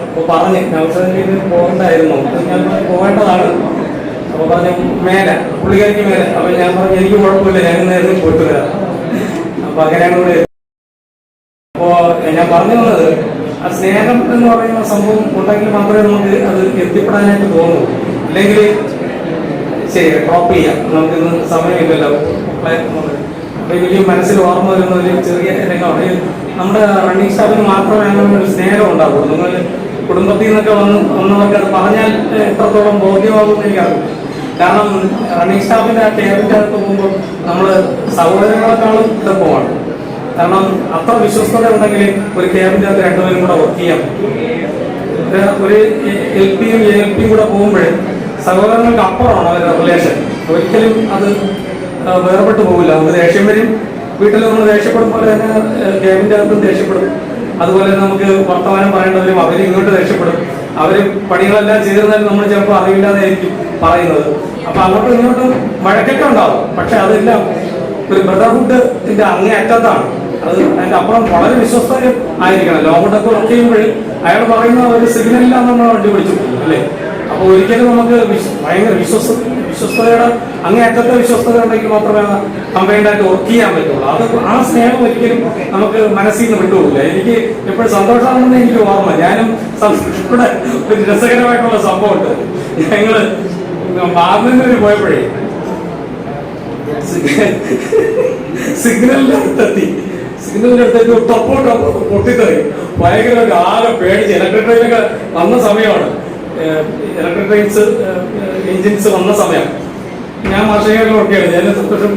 ഇപ്പോൾ പറഞ്ഞ് നൗഷദിന് പോകേണ്ടായിരുന്നു, ഞാൻ പോകേണ്ടതാണ്. അപ്പോൾ പറഞ്ഞു മേലെ പുള്ളിക്കാരിക്ക് മേലെ. അപ്പോൾ ഞാൻ പറഞ്ഞു എനിക്ക് കുഴപ്പമില്ല, ഞാൻ നേരത്തെ പോയിട്ട് വരാം. അപ്പോൾ അങ്ങനെയാണ് ഇവിടെ. അപ്പോൾ ഞാൻ പറഞ്ഞു വന്നത് ആ സ്നേഹം എന്ന് പറയുന്ന സംഭവം ഉണ്ടെങ്കിൽ മാത്രമേ നമുക്ക് അത് എത്തിപ്പെടാനായിട്ട് തോന്നൂ. അല്ലെങ്കിൽ ശരി ഡ്രോപ്പ് ചെയ്യാം, നമുക്കിന്ന് സമയമില്ലല്ലോ. അപ്പോൾ എനിക്ക് മനസ്സിൽ ഓർമ്മ വരുന്ന ഒരു ചെറിയ രംഗമാണ്. നമ്മുടെ റണ്ണിംഗ് സ്റ്റാഫിന് മാത്രമേ അങ്ങനെ ഒരു സ്നേഹം ഉണ്ടാവുള്ളൂ. നിങ്ങൾ കുടുംബത്തിൽ നിന്നൊക്കെ വന്നവർക്ക് അത് പറഞ്ഞാൽ എത്രത്തോളം ബോധ്യമാകുമെന്ന് എനിക്കറിയാം. കാരണം റണ്ണിംഗ് സ്റ്റാഫിൻ്റെ ആ ക്യാബിൻ്റെ അകത്ത് പോകുമ്പോൾ നമ്മൾ സഹോദരങ്ങളെക്കാളും എളുപ്പമാണ്. കാരണം അത്ര വിശ്വസ്തത ഉണ്ടെങ്കിൽ ഒരു ക്യാബിൻ്റെ അകത്ത് രണ്ടുപേരും കൂടെ വർക്ക് ചെയ്യാൻ പറ്റും. ഒരു LP യും ALP യും കൂടെ പോകുമ്പോഴേ സഹോദരങ്ങൾക്ക് അപ്പുറമാണ് അവരുടെ റിലേഷൻ. ഒരിക്കലും അത് വേർപെട്ട് പോകില്ല. നമുക്ക് ദേഷ്യം വരും, വീട്ടിൽ നമ്മൾ ദേഷ്യപ്പെടും പോലെ തന്നെ ക്യാബിൻ്റെ അകത്തും ദേഷ്യപ്പെടും. അതുപോലെ നമുക്ക് വർത്തമാനം പറയേണ്ടവരും അവർ ഇങ്ങോട്ട് ദേഷ്യപ്പെടും. അവർ പണികളെല്ലാം ചെയ്തിരുന്നാലും നമ്മൾ ചിലപ്പോൾ അറിയില്ലാതെ ആയിരിക്കും പറയുന്നത്. അപ്പൊ അങ്ങോട്ടും ഇങ്ങോട്ടും വഴക്കൊക്കെ ഉണ്ടാവും. പക്ഷെ അതെല്ലാം ഒരു ബ്രദർഹുഡിന്റെ അങ്ങേ അറ്റത്താണ്. അത് അതിന്റെ അപ്പുറം വളരെ വിശ്വസ്ത ആയിരിക്കണം. ലോകത്തൊക്കെ വർക്ക് ചെയ്യുമ്പോൾ അയാൾ പറയുന്ന ഒരു സിഗ്നലിലാണ് നമ്മൾ വണ്ടി പിടിച്ചു അല്ലേ. അപ്പൊ ഒരിക്കലും നമുക്ക് ഭയങ്കര വിശ്വസ്തയുടെ അങ്ങേയറ്റത്തെ വിശ്വസ്തത ഉണ്ടെങ്കിൽ മാത്രമേ കമ്പൈൻഡ് ആയിട്ട് വർക്ക് ചെയ്യാൻ പറ്റുള്ളൂ. അത് ആ സ്നേഹം ഒരിക്കലും നമുക്ക് മനസ്സിൽ നിന്ന് വിട്ടുപോകില്ല. എനിക്ക് എപ്പോഴും സന്തോഷമാണെന്ന് എനിക്ക് ഓർമ്മ. ഞാനും ഇവിടെ ഒരു രസകരമായിട്ടുള്ള സംഭവമുണ്ട്. ഞങ്ങള് ബാർന്നൂര് പോയപ്പോഴേ സിഗ്നലിന്റെ അടുത്തെത്തി ടൊപ്പോ പൊട്ടിത്തെറി ഭയങ്കര ആകെ പേടിച്ച്. ഇലക്ട്രിക് ട്രെയിനൊക്കെ വന്ന സമയമാണ്, ഇലക്ട്രിക് ട്രെയിൻസ് എഞ്ചിൻസ് വന്ന സമയം. ഞാൻ മാഷയൊക്കെ ഓർക്കുകയാണ്. ഞാൻ സന്തോഷം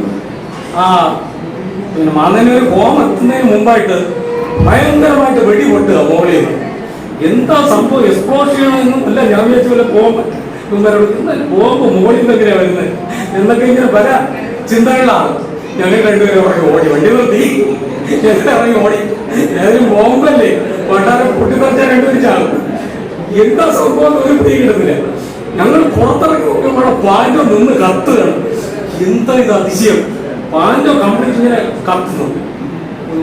പിന്നെ മാന്നൂര് പോകാൻ എത്തുന്നതിന് മുമ്പായിട്ട് ഭയങ്കരമായിട്ട് വെടി പൊട്ടുക മുകളിൽ നിന്ന്. എന്താ സംഭവം, എക്സ്പ്ലോഷൻ ചെയ്യണമെന്നും അല്ല. ഞാൻ വിചാരിച്ച പോലെ ബോംബ് മുകളിൽ നിന്ന് എങ്ങനെയാ വരുന്നത് എന്നൊക്കെ ഇങ്ങനെ പല ചിന്തകളിലാണ്. ഞങ്ങൾ രണ്ടുപേരും ഇറങ്ങി ഓടി, വണ്ടി നിർത്തി ഞങ്ങൾ ഇറങ്ങി ഓടി. ഏതായാലും ബോംബല്ലേ വണ്ടാരെ പൊട്ടിത്തെറിച്ചാൽ രണ്ടുപേരും ചാകും. എന്താ സംഭവം ഒരു പിടി കിട്ടുന്നില്ല. ഞങ്ങൾ പുറത്തിറങ്ങി നോക്കുമ്പോൾ പാൻറ്റോ നിന്ന് കത്തുകയാണ്. എന്താ ഇത് അതിശയം, പാൻറ്റോ കംപ്ലീറ്റ് ഇങ്ങനെ കത്തുന്നു.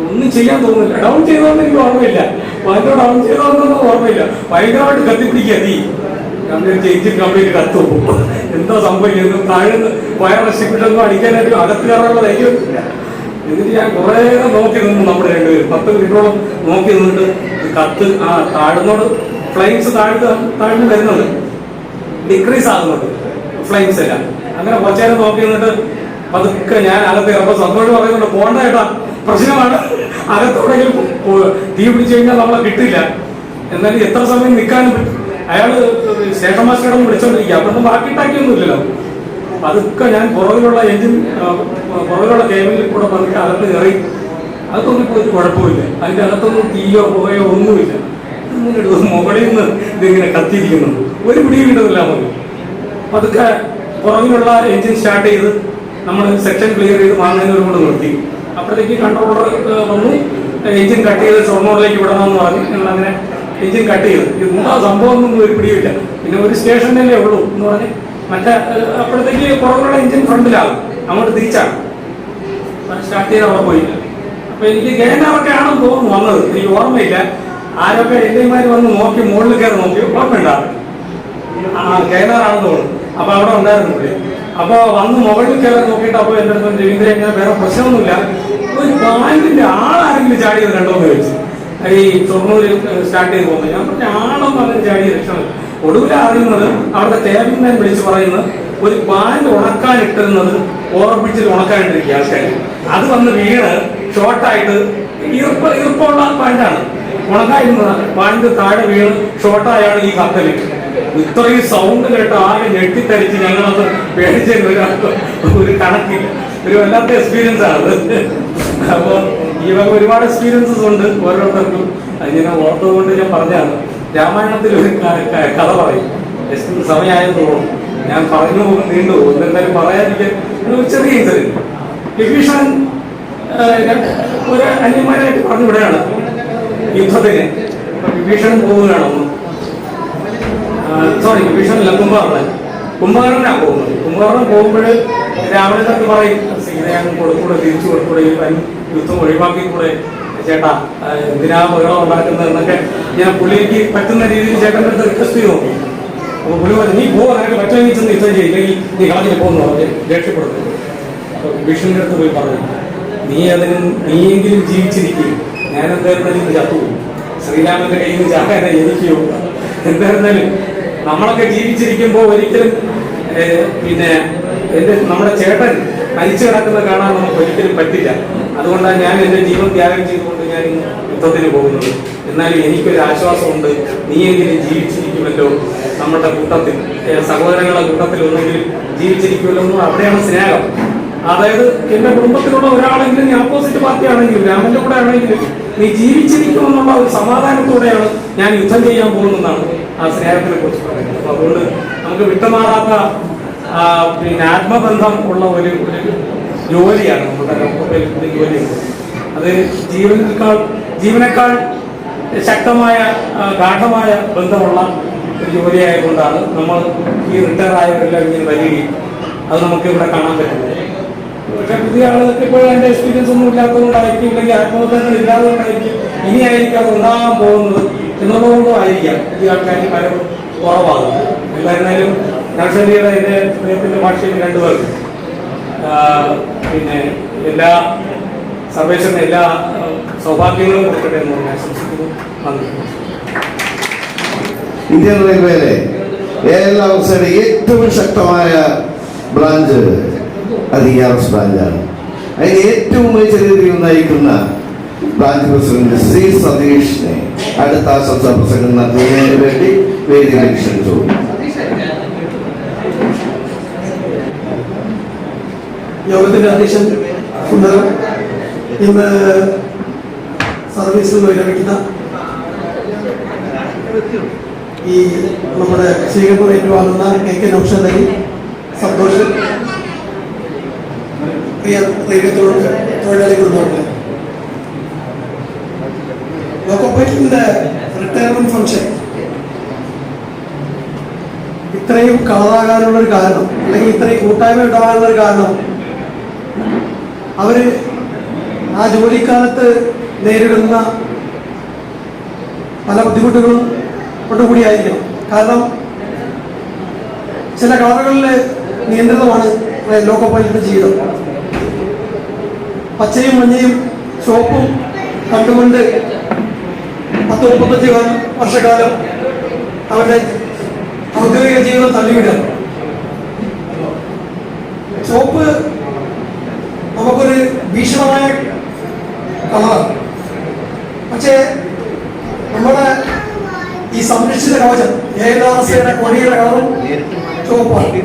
ഒന്നും ചെയ്യാൻ തോന്നുന്നില്ല. ഡൗൺ ചെയ്തോന്നും എനിക്ക് ഓർമ്മയില്ല, പാൻറ്റോ ഡൗൺ ചെയ്തോന്നൊന്നും ഓർമ്മയില്ല. ഭയങ്കരമായിട്ട് കത്തിപ്പിടിക്കുക തീ. എഞ്ചിൻ കംപ്ലീറ്റ് കത്തു. എന്താ സംഭവിക്കുന്നത്, താഴ്ന്ന് വയർ റെസ്റ്റിപ്പിട്ടൊന്നും അടിക്കാനായിട്ട് അകത്ത് കയറാനുള്ള ധൈര്യമില്ല. എന്നിട്ട് ഞാൻ കുറേ നോക്കി നിന്നു. നമ്മുടെ രണ്ടുപേരും 10 മിനിറ്റോളം നോക്കി നിന്നിട്ട് കത്ത് താഴ്ന്നോട് ഫ്ലൈംസ് താഴ്ന്ന് വരുന്നത് ഡിക്രീസ് ആകുന്നുണ്ട് ഫ്ലൈംസ് എല്ലാം. അങ്ങനെ കുറച്ചേരം നോക്കി നിന്നിട്ട് പതുക്കെ ഞാൻ അകത്ത് ഇറങ്ങുമ്പോൾ സന്തോഷം പറയുന്നുണ്ട്, പോകണ്ട കേട്ടാ, പ്രശ്നമാണ്. അകത്തോടെങ്കിലും തീ പിടിച്ചു കഴിഞ്ഞാൽ നമ്മളെ കിട്ടില്ല. എന്നാലും എത്ര സമയം നിൽക്കാനും പറ്റും. അയാള് സ്റ്റേഷൻ മാസ്റ്ററും വിളിച്ചോണ്ടിരിക്കുക. അപ്പൊന്നും ബാക്കിയിട്ടാക്കിയൊന്നുമില്ലല്ലോ. അതൊക്കെ ഞാൻ പുറകിലുള്ള പുറകിലുള്ള കേബിളിൽ കൂടെ പതുക്കെ അകത്ത് കയറി. അതൊന്നും ഒരു കുഴപ്പമില്ല. അതിന്റെ അകത്തൊന്നും തീയോ പുകയോ ഒന്നുമില്ല. മുകളിൽ നിന്ന് ഇതിങ്ങനെ കത്തിയിരിക്കുന്നുണ്ട്. ഒരു പിടിയും കിട്ടുന്നില്ല നമുക്ക്. പതുക്കെ പുറകിലുള്ള എഞ്ചിൻ സ്റ്റാർട്ട് ചെയ്ത് നമ്മൾ സെക്ഷൻ ക്ലിയർ ചെയ്ത് മാങ്ങുന്നതിനോട് കൂടെ നിർത്തി. അപ്പോഴത്തേക്ക് കൺട്രോളർ വന്നു, എഞ്ചിൻ കട്ട് ചെയ്ത് ഷൊർണൂറിലേക്ക് വിടണമെന്ന് പറഞ്ഞു. ഞങ്ങൾ അങ്ങനെ എഞ്ചിൻ കട്ട് ചെയ്തു. എന്താ സംഭവം ഒന്നും ഒരു പിടിയില്ല. പിന്നെ ഒരു സ്റ്റേഷനല്ലേ ഉള്ളൂ എന്ന് പറഞ്ഞ് മറ്റേ അപ്പോഴത്തേക്ക് പുറകുള്ള എഞ്ചിൻ ഫ്രണ്ടിലാകും, അങ്ങോട്ട് തിരിച്ചാണ് സ്റ്റാർട്ട് ചെയ്ത് അവിടെ പോയില്ല. അപ്പൊ എനിക്ക് ഗേനാറൊക്കെ ആണെന്ന് തോന്നുന്നു വന്നത്, എനിക്ക് ഓർമ്മയില്ല. ആരൊക്കെ എൻ്റെമാര് വന്ന് നോക്കി, മുകളിൽ കയറി നോക്കി, ഓർമ്മയുണ്ടാകും ഗേനാറാണെന്ന് തോന്നുന്നു. അപ്പൊ അവിടെ ഉണ്ടായിരുന്നില്ലേ. അപ്പൊ വന്ന് മുകളിൽ കയറി നോക്കിയിട്ട് അപ്പൊ എൻ്റെ അടുത്ത് രവീന്ദ്രൻ, ഞാൻ വേറെ പ്രശ്നമൊന്നുമില്ല, ഒരു ബാങ്കിന്റെ ആളാരെങ്കിലും ചാടിയത് കണ്ടോന്ന് ചോദിച്ചു. ഈ ഷൊർണൂര് സ്റ്റാർട്ട് ചെയ്ത് പോകുന്നത്. ഞാൻ പറഞ്ഞ ആളൊന്നും അങ്ങനെ ചാടിയ ലക്ഷണം. ഒടുവിൽ അറിയുന്നത് അവിടുത്തെ ടേബിൾ മാൻ വിളിച്ച് പറയുന്നത് ഒരു ബാൻഡ് ഉണക്കാനിട്ടിരുന്നത് ഓർപ്പിച്ചിൽ ഉണക്കാനിട്ടിരിക്കുക ആൾക്കാർ. അത് വന്ന് വീണ് ഷോർട്ടായിട്ട്, ഈർപ്പമുള്ള ബാൻഡാണ്, ഉണക്കായിരുന്നത് ബാൻഡ് താഴെ വീണ് ഷോർട്ടായാണ് ഈ കത്തല്. ഇത്രയും സൗണ്ട് കേട്ട് ആകെ ഞെട്ടിത്തരിച്ച് ഞങ്ങളത് പേടിച്ചതിന് ഒരു കണക്കില്ല. ഒരു വല്ലാത്ത എക്സ്പീരിയൻസ് ആണ്. അപ്പൊ ഈ വക ഒരുപാട് എക്സ്പീരിയൻസസ് ഉണ്ട് ഓരോരുത്തർക്കും. അതിനെ ഓർത്തതുകൊണ്ട് ഞാൻ പറഞ്ഞാണ്. രാമായണത്തിൽ ഒരു കഥ പറയും, സമയമായെന്ന് തോന്നുന്നു, ഞാൻ പറഞ്ഞു നീണ്ടു പോകും, എന്തായാലും പറയാതിരിക്കാൻ ഒരു ചെറിയ ഇൻസിഡന്റ്. വിഭീഷണൻ ഒരു അന്യന്മാരായിട്ട് പറഞ്ഞു വിടുകയാണ് യുദ്ധത്തിന്. വിഭീഷണൻ പോവുകയാണെന്ന്, വിഭീഷണല്ല, കുംഭകർണനാണ് പോകുന്നത്. കുംഭകർണൻ പോകുമ്പോൾ രാവണനൊക്കെ പറയും, സീതയാൻ കൊടുക്കൂടെ, തിരിച്ചു കൊടുക്കൂടെ, യുദ്ധം ഒഴിവാക്കിക്കൂടെ ചേട്ടാ, എന്തിനാ ബഹളം ഉണ്ടാക്കുന്നത് എന്നൊക്കെ ഞാൻ പുള്ളിക്ക് പറ്റുന്ന രീതിയിൽ ചേട്ടൻ്റെ അടുത്ത് റിക്വസ്റ്റ് ചെയ്ത് നോക്കും. അപ്പൊ പുള്ളി പറഞ്ഞു, നീ പോകാനൊക്കെ പറ്റുമെങ്കിൽ ചെന്ന് യുദ്ധം ചെയ്യില്ലെങ്കിൽ നീ കളഞ്ഞിട്ട് പോകുന്നു പറഞ്ഞ് രക്ഷപ്പെടുന്നു. അപ്പൊ വിഭീഷണന്റെ അടുത്ത് പോയി പറഞ്ഞു, നീയെങ്കിലും ജീവിച്ചിരിക്കും, ഞാൻ എന്തായിരുന്നാലും ചത്തുപോകും, ശ്രീരാമന്റെ കയ്യിൽ നിന്ന് ചാകാനെ എനിക്കോ. എന്തായിരുന്നാലും നമ്മളൊക്കെ ജീവിച്ചിരിക്കുമ്പോൾ ഒരിക്കലും പിന്നെ നമ്മുടെ ചേട്ടൻ മരിച്ചു കിടക്കുന്നത് കാണാൻ നമുക്ക് ഒരിക്കലും പറ്റില്ല. അതുകൊണ്ടാണ് ഞാൻ എൻ്റെ ജീവൻ ത്യാഗം ചെയ്തുകൊണ്ട് ഞാൻ യുദ്ധത്തിന് പോകുന്നത്. എന്നാലും എനിക്കൊരു ആശ്വാസമുണ്ട്, നീയെങ്കിലും ജീവിച്ചിരിക്കുമല്ലോ, നമ്മുടെ കൂട്ടത്തിൽ, സഹോദരങ്ങളുടെ കൂട്ടത്തിൽ ഒന്നെങ്കിലും ജീവിച്ചിരിക്കുമല്ലോ എന്ന്. അവിടെയാണ് സ്നേഹം. അതായത് എന്റെ കുടുംബത്തിലുള്ള ഒരാളെങ്കിലും, നീ ഓപ്പോസിറ്റ് പാർട്ടി ആണെങ്കിലും രാമന്റെ കൂടെ ആണെങ്കിലും നീ ജീവിച്ചിരിക്കുമെന്നുള്ള ഒരു സമാധാനത്തോടെയാണ് ഞാൻ യുദ്ധം ചെയ്യാൻ പോകുന്നതാണ് ആ സ്നേഹത്തിനെ കുറിച്ച് പറയുന്നത്. അപ്പൊ അതുകൊണ്ട് നമുക്ക് വിട്ടുമാറാത്ത പിന്നെ ആത്മബന്ധം ഉള്ള ഒരു ജോലിയാണ് നമ്മുടെ ജോലി. അത് ജീവനേക്കാൾ ശക്തമായ ഗാഠമായ ബന്ധമുള്ള ഒരു ജോലിയായതുകൊണ്ടാണ് നമ്മൾ ഈ റിട്ടയർ ആയവരെല്ലാം ഇങ്ങനെ വരികയും അത് നമുക്ക് ഇവിടെ കാണാൻ പറ്റുന്നത്. പക്ഷെ പുതിയ ആളുകൾക്ക് ഇപ്പോൾ അതിന്റെ എക്സ്പീരിയൻസ് ഒന്നും ഇല്ലാത്തതുകൊണ്ടായിരിക്കും, ഇല്ലെങ്കിൽ ആത്മഹത്യകൾ ഇല്ലാത്തതുകൊണ്ടായിരിക്കും, ഇനിയായിരിക്കും അത് ഉണ്ടാകാൻ പോകുന്നത് എന്നുള്ളതുകൊണ്ടും ആയിരിക്കാം ഈ ആൾക്കാർ പലരും കുറവാകും. എന്തായിരുന്നാലും നഴ്സറിയുടെ എൻ്റെ പ്രിയത്തിൻ്റെ ഭാഷയിൽ രണ്ടുപേർക്ക് പിന്നെ എല്ലാ സർവേശ്വരന് എല്ലാ സൗഭാഗ്യങ്ങളും കൊടുക്കട്ടെ എന്ന് പറഞ്ഞ് ആശംസിക്കുന്നു. നന്ദി. ഇന്ത്യൻ റെയിൽവേയിലെ വ്യവസ്ഥയുടെ ഏറ്റവും ശക്തമായ ബ്രാഞ്ച് അത് ERS ബ്രാഞ്ചാണ്. അതിന് ഏറ്റവും മികച്ച രീതിയിൽ നയിക്കുന്ന ബ്രാഞ്ച് പ്രസിഡന്റ് ശ്രീ സതീഷിനെ അടുത്ത ആശംസാ പ്രസംഗം നടത്തുന്നതിന് വേണ്ടി വേദിയിലേക്ക് ക്ഷണിച്ചു. യോഗത്തിന്റെ അധ്യക്ഷൻ സുന്ദരം, ഇന്ന് സർവീസിൽ വിരമിക്കുന്ന ഈ നമ്മുടെ സ്വീകരണം ഏറ്റുവാങ്ങുന്ന KK നൗഷാദ് അലി, സന്തോഷ്, പ്രിയ റെയിൽവേ തൊഴിലാളി കുടുംബങ്ങളെ, ലോക്കോപൈലറ്റിന്റെ റിട്ടയർമെന്റ് ഫംഗ്ഷൻ ഇത്രയും കളറാകാനുള്ള ഒരു കാരണം, അല്ലെങ്കിൽ ഇത്രയും കൂട്ടായ്മ ഉണ്ടാകാനുള്ള ഒരു കാരണം അവര് ആ ജോലിക്കാലത്ത് നേരിടുന്ന പല ബുദ്ധിമുട്ടുകളും കൊണ്ടുകൂടിയായിരിക്കണം. കാരണം ചില കളറുകളിൽ നിയന്ത്രിതമാണ് ലോക്കോ പൈലറ്റ് ജീവിതം. പച്ചയും മഞ്ഞയും ചുവപ്പും കണ്ടുകൊണ്ട് 10-35 വർഷക്കാലം അവരുടെ ഔദ്യോഗിക ജീവിതം തള്ളിവിടാം. ചുവപ്പ് നമുക്കൊരു ഭീഷണമായ കളറാണ്. പക്ഷേ നമ്മുടെ ഈ സംരക്ഷിത കവചം ഏകദാസയുടെ കൊടിയുടെ കളറും ചുവപ്പാണ്.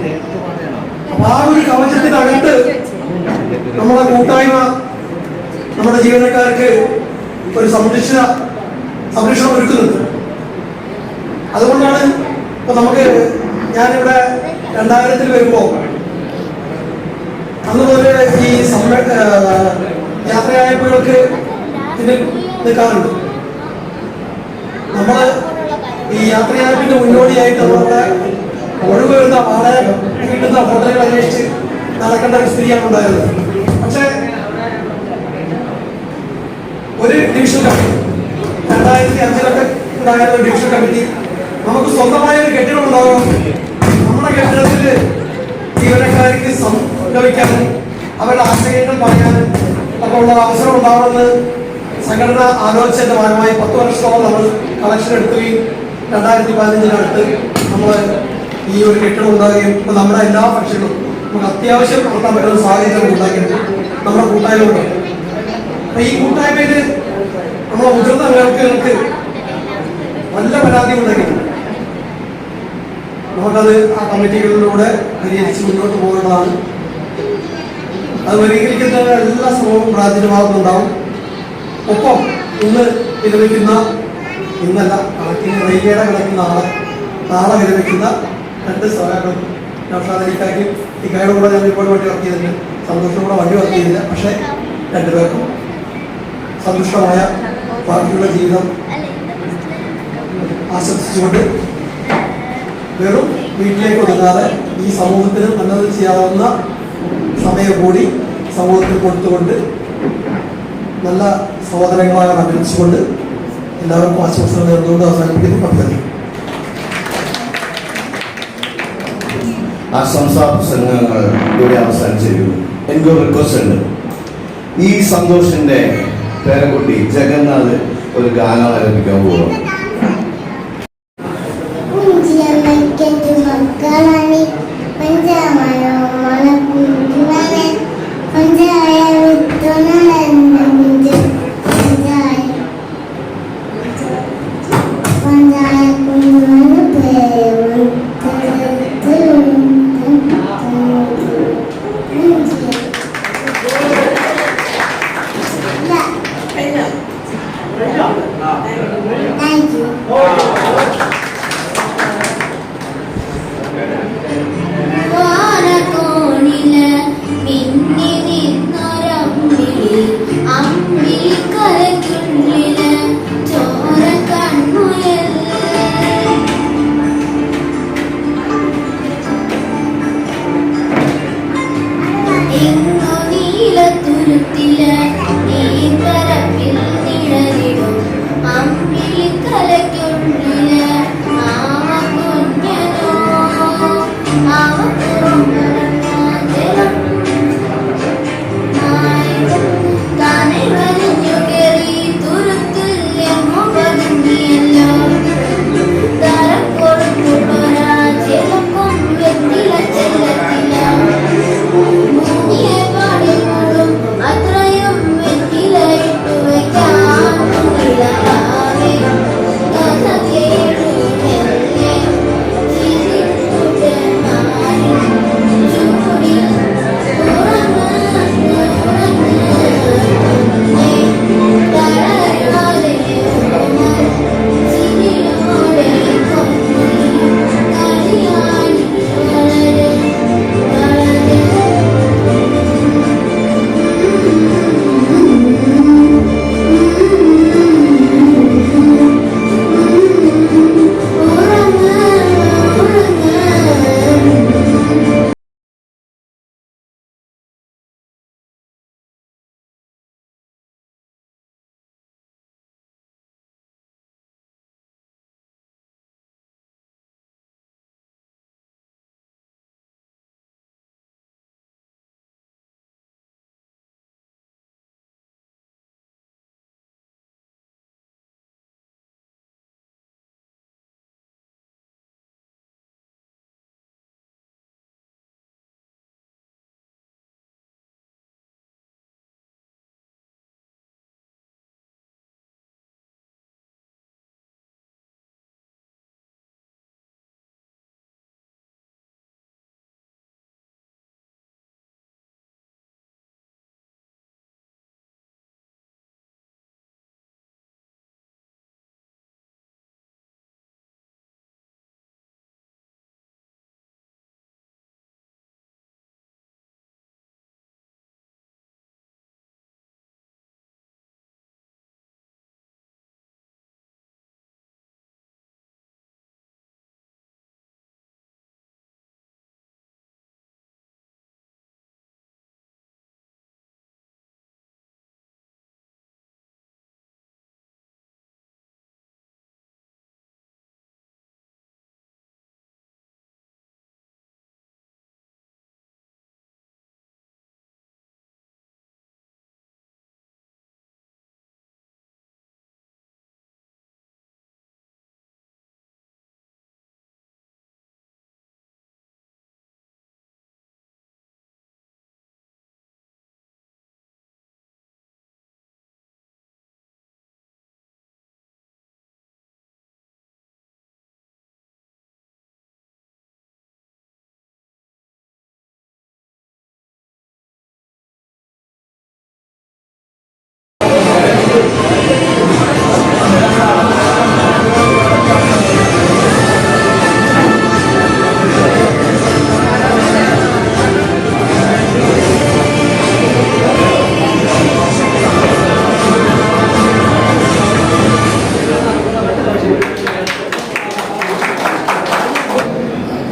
അപ്പൊ ആ ഒരു കവചത്തിനകത്ത് നമ്മുടെ കൂട്ടായ്മ നമ്മുടെ ജീവനക്കാർക്ക് ഒരു സംരക്ഷണം ഒരുക്കുന്നുണ്ട്. അതുകൊണ്ടാണ് ഇപ്പൊ നമുക്ക് ഞാനിവിടെ 2000 വരുമ്പോ അന്ന് മുതൽ ഈ യാത്രയായപ്പോഴൊക്കെ ഇതിൽ നിൽക്കാറുണ്ട്. നമ്മള് ഈ യാത്രയായതിന്റെ മുന്നോടിയായിട്ട് നമ്മളുടെ ഒഴിവ് വരുന്ന വളരെ കിട്ടുന്ന ഹോട്ടലുകൾ അന്വേഷിച്ച് നടക്കേണ്ട ഒരു സ്ഥിതിയാണ് ഉണ്ടായിരുന്നത്. പക്ഷെ ഒരു ഡിവിഷൻ കമ്മിറ്റി 2005 ഉണ്ടായ ഒരു ഡിവിഷൻ കമ്മിറ്റി നമുക്ക് സ്വന്തമായ ഒരു കെട്ടിടം ഉണ്ടാകണം, നമ്മുടെ കെട്ടിടത്തിൽ ജീവനക്കാർക്ക് സംഗമിക്കാനും അവരുടെ ആശയങ്ങൾ പറയാനും ഒക്കെ ഉള്ള അവസരം ഉണ്ടാവണമെന്ന് സംഘടന ആലോചിച്ചതിന്റെ ഭാഗമായി 10 വർഷത്തോളം നമ്മൾ കളക്ഷൻ എടുക്കുകയും 2015 നമ്മൾ ഈ ഒരു കെട്ടിടം ഉണ്ടാകുകയും ഇപ്പൊ നമ്മുടെ എല്ലാ ഫംഗ്ഷനും നമുക്ക് അത്യാവശ്യം നടത്താൻ പറ്റുന്ന സാഹചര്യം ഉണ്ടാക്കിയിട്ടുണ്ട്. നമ്മുടെ കൂട്ടായ്മ ഉണ്ട്. അപ്പൊ ഈ കൂട്ടായ്മയിൽ നമ്മളെ മുതിർന്ന അംഗങ്ങൾക്ക് നല്ല പരാതി ഉണ്ടെങ്കിൽ നമുക്കത് ആ കമ്മിറ്റികളിലൂടെ പരിഹരിച്ച് മുന്നോട്ട് പോകേണ്ടതാണ്. അത് പരിഹരിക്കുന്ന എല്ലാ ശ്രമവും ബ്രാഞ്ചിന്റെ ഭാഗത്തുണ്ടാവും. ഒപ്പം ഇന്ന് വിരമിക്കുന്ന, ഇന്നല്ല കണക്കിന് റെയിൽവേയുടെ കണക്കുന്ന നാളെ വിരമിക്കുന്ന 2 സഹകരണം നൗഷാദ് അലിക്കായ്ക്കും ഇക്കായുടെ കൂടെ ഞാൻ ഇപ്പോൾ വണ്ടി വർക്ക് ചെയ്തിട്ടുണ്ട്. സന്തോഷത്തോടെ വണ്ടി വർക്ക് ചെയ്തില്ല. പക്ഷേ 2 പേർക്കും സന്തുഷ്ടമായ ബാക്കിയുള്ള ജീവിതം ആശംസിച്ചുകൊണ്ട് വെറും വീട്ടിലേക്ക് ഒതുങ്ങാതെ ഈ സമൂഹത്തിന് നല്ലത് ചെയ്യാവുന്ന സമയം കൂടി സമൂഹത്തിൽ കൊടുത്തുകൊണ്ട് നല്ല സഹോദരങ്ങളായ അഭിനന്ദിച്ചുകൊണ്ട് എല്ലാവർക്കും ആശംസകൾ നേർന്നുകൊണ്ട് അവസാനിപ്പിക്കുന്നു. പദ്ധതി ആശംസാ പ്രസംഗങ്ങൾ ഇവിടെ അവസാനിച്ചിരിക്കുന്നു. എനിക്കൊരു റിക്വസ്റ്റ് ഉണ്ട്. ഈ സന്തോഷിന്റെ പേരക്കുട്ടി ജഗന്നാഥ് ഒരു ഗാനം ആരംഭിക്കാൻ പോവുകയാണ്. Thank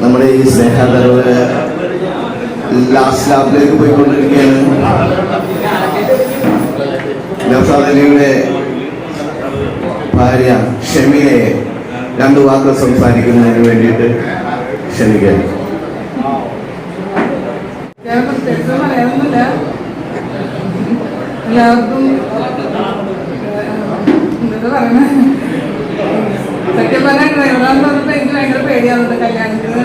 നമ്മുടെ ഈ സ്നേഹാദരവ് ലാസ്റ്റ് ലാപ്പിലേക്ക് പോയിക്കൊണ്ടിരിക്കുകയാണ്. നൗഷാദ് ഭാര്യ ഷെമിയെ രണ്ടു വാക്കുകൾ സംസാരിക്കുന്നതിന് വേണ്ടിയിട്ട് ക്ഷണിക്കുകയാണ്. എല്ലാവർക്കും എന്താ പറയുന്നത്, സത്യം പറഞ്ഞാൽ ഡ്രൈവറാന്ന് പറഞ്ഞപ്പോൾ എനിക്ക് ഭയങ്കര പേടിയാവുന്നുണ്ട്. കല്യാണത്തിന്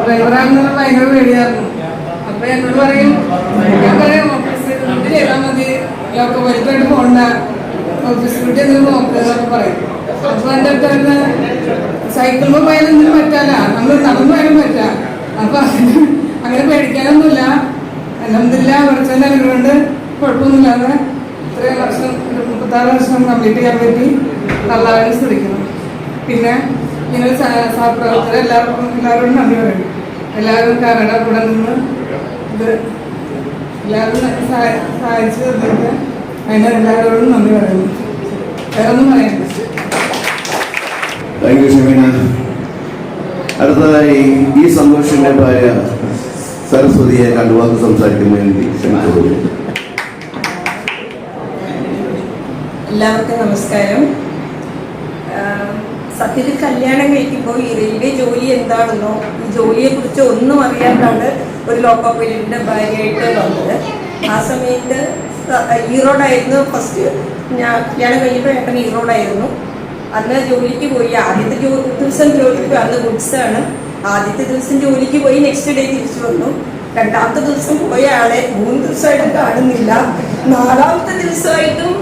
ഡ്രൈവറാണെന്ന് പറഞ്ഞാൽ ഭയങ്കര പേടിയായിരുന്നു. അപ്പൊ എന്നോട് പറയും, ഞാൻ പറയും ഓഫീസ് ഡ്യൂട്ടി ചെയ്താൽ മതി, ഒക്കെ വലുതായിട്ട് പോകണ്ട, ഓഫീസ് ഡ്യൂട്ടി എന്തെങ്കിലും നോക്കുക എന്നൊക്കെ പറയും. അപ്പൊ എൻ്റെ അടുത്ത് സൈക്കിളിൽ പോയാലൊന്നും പറ്റാല, നമ്മൾ നടന്നു പോയാലും പറ്റാം. അപ്പൊ അങ്ങനെ പേടിക്കാനൊന്നുമില്ല. അൽഹംദുലില്ലാ കുറച്ചെല്ലാം അനുഗ്രഹമുണ്ട്, കുഴപ്പമൊന്നുമില്ലാതെ ഇത്രയും വർഷം 36 വർഷം കംപ്ലീറ്റ് ചെയ്യാൻ പറ്റി അള്ളാഹുവിനെ സ്തുതിക്കുന്നു. പിന്നെ ഇങ്ങനെ സഹപ്രവർത്തകർ എല്ലാവരോടും നന്ദി പറയും. എല്ലാവരും കാനഡ കൂടെ നിന്ന് ഇത് എല്ലാവരും സഹായിച്ചു തന്നിട്ട് അതിന് എല്ലാവരോടും നന്ദി പറയുന്നു. വേറെ ഒന്നും പറയാനില്ല. Thank you Shameena. അടുത്തതായി ഈ സന്തോഷിന്റെ ഭാര്യ സരസ്വതിയെ രണ്ടു വാക്ക് സംസാരിക്കുന്നതിന് ക്ഷണിച്ചു. എല്ലാവർക്കും നമസ്കാരം. സത്യത്തിൽ കല്യാണം കഴിക്കുമ്പോൾ ഈ റെയിൽവേ ജോലി എന്താണെന്നോ ഈ ജോലിയെക്കുറിച്ച് ഒന്നും അറിയാണ്ടാണ് ഒരു ലോക്കോ പൈലറ്റിൻ്റെ ഭാര്യയായിട്ട് വന്നത്. ആ സമയത്ത് ഈറോഡായിരുന്നു ഫസ്റ്റ്. ഞാൻ കല്യാണം കഴിഞ്ഞപ്പോൾ ഏട്ടൻ ഈറോഡായിരുന്നു. അന്ന് ജോലിക്ക് പോയി. ആദ്യത്തെ ദിവസം ജോലിക്ക് പോയി. അന്ന് ഗുഡ്സാണ്. ആദ്യത്തെ ദിവസം ജോലിക്ക് പോയി, നെക്സ്റ്റ് ഡേ തിരിച്ചു വന്നു. രണ്ടാമത്തെ ദിവസം പോയ ആളെ 3 ദിവസമായിട്ടും കാണുന്നില്ല. 4ാമത്തെ ദിവസമായിട്ടും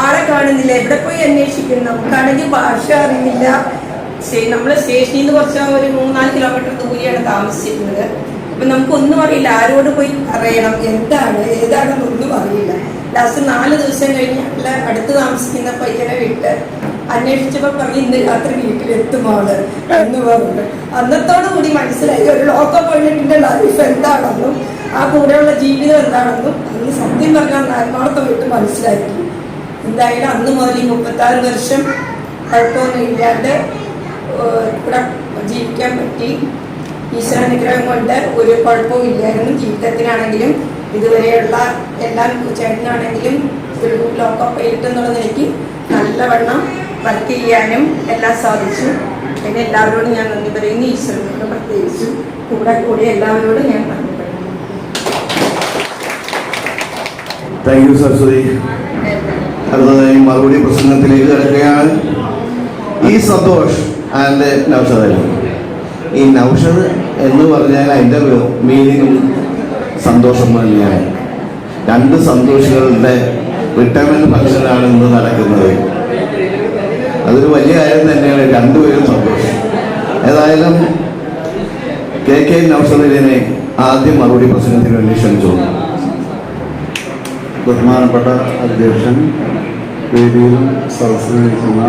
ആളെ കാണുന്നില്ല. എവിടെ പോയി അന്വേഷിക്കും? നമുക്കാണെങ്കിൽ ഭാഷ അറിയില്ല. നമ്മൾ സ്റ്റേഷനിൽ നിന്ന് കുറച്ച് ഒരു 3-4 കിലോമീറ്റർ ദൂരെയാണ് താമസിച്ചിരുന്നത്. അപ്പം നമുക്കൊന്നും അറിയില്ല. ആരോട് പോയി പറയണം, എന്താണ് ഏതാണെന്നൊന്നും അറിയില്ല. ലാസ്റ്റ് 4 ദിവസം കഴിഞ്ഞ് ഞങ്ങൾ അടുത്ത് താമസിക്കുന്ന പയ്യനെ വിട്ട് അന്വേഷിച്ചപ്പോൾ പറഞ്ഞ് ഇന്ന് രാത്രി വീട്ടിലെത്തും ആള് എന്ന് പറഞ്ഞു. അന്നത്തോടു കൂടി മനസ്സിലായി ഒരു ലോക്കോ പൈലറ്റിന്റെ ലൈഫ് എന്താണെന്നും ആ കൂടെയുള്ള ജീവിതം എന്താണെന്നും അന്ന് സത്യം പറഞ്ഞാൽ ആത്മാർത്ഥം വിട്ട് മനസ്സിലാക്കി. എന്തായാലും അന്ന് മുതൽ 36 വർഷം കുഴപ്പമൊന്നും ഇല്ലാണ്ട് ഇവിടെ ജീവിക്കാൻ പറ്റി. ഈശ്വരാനുഗ്രഹം കൊണ്ട് ഒരു കുഴപ്പവും ഇല്ലായിരുന്നു. ജീവിതത്തിനാണെങ്കിലും ഇതുവരെയുള്ള എല്ലാം ചേട്ടനാണെങ്കിലും ഒരു ലോക്കോ പൈലറ്റ് എന്നുള്ള നിലയ്ക്ക് നല്ലവണ്ണം വർക്ക് ചെയ്യാനും എല്ലാം സാധിച്ചു. പിന്നെ എല്ലാവരോടും ഞാൻ നന്ദി പറയുന്നു. ഈശ്വരനോട് പ്രത്യേകിച്ചും കൂടെ എല്ലാവരോടും ഞാൻ നന്ദി പറയുന്നു. Thank you Saraswati. അടുത്തതായി മറുപടി പ്രസംഗത്തിലേക്ക് കിടക്കുകയാണ് ഈ സന്തോഷ് ആൻഡ് നൗഷദ് അലി. ഈ നൗഷദ് എന്ന് പറഞ്ഞാൽ അതിൻ്റെ മീനിങ്ങും സന്തോഷം തന്നെയാണ്. 2 സന്തോഷികളുടെ റിട്ടയർമെന്റ് ഫംഗ്ഷനാണ് ഇന്ന് നടക്കുന്നത്. അതൊരു വലിയ കാര്യം തന്നെയാണ്. 2 പേരും സന്തോഷം. ഏതായാലും കെ നൗഷദിനെ ആദ്യം മറുപടി പ്രസംഗത്തിന് വേണ്ടി ക്ഷണിച്ചു. ബഹുമാനപ്പെട്ട അധ്യക്ഷൻ, വേദിയിലും സദസ്സിലിരിക്കുന്ന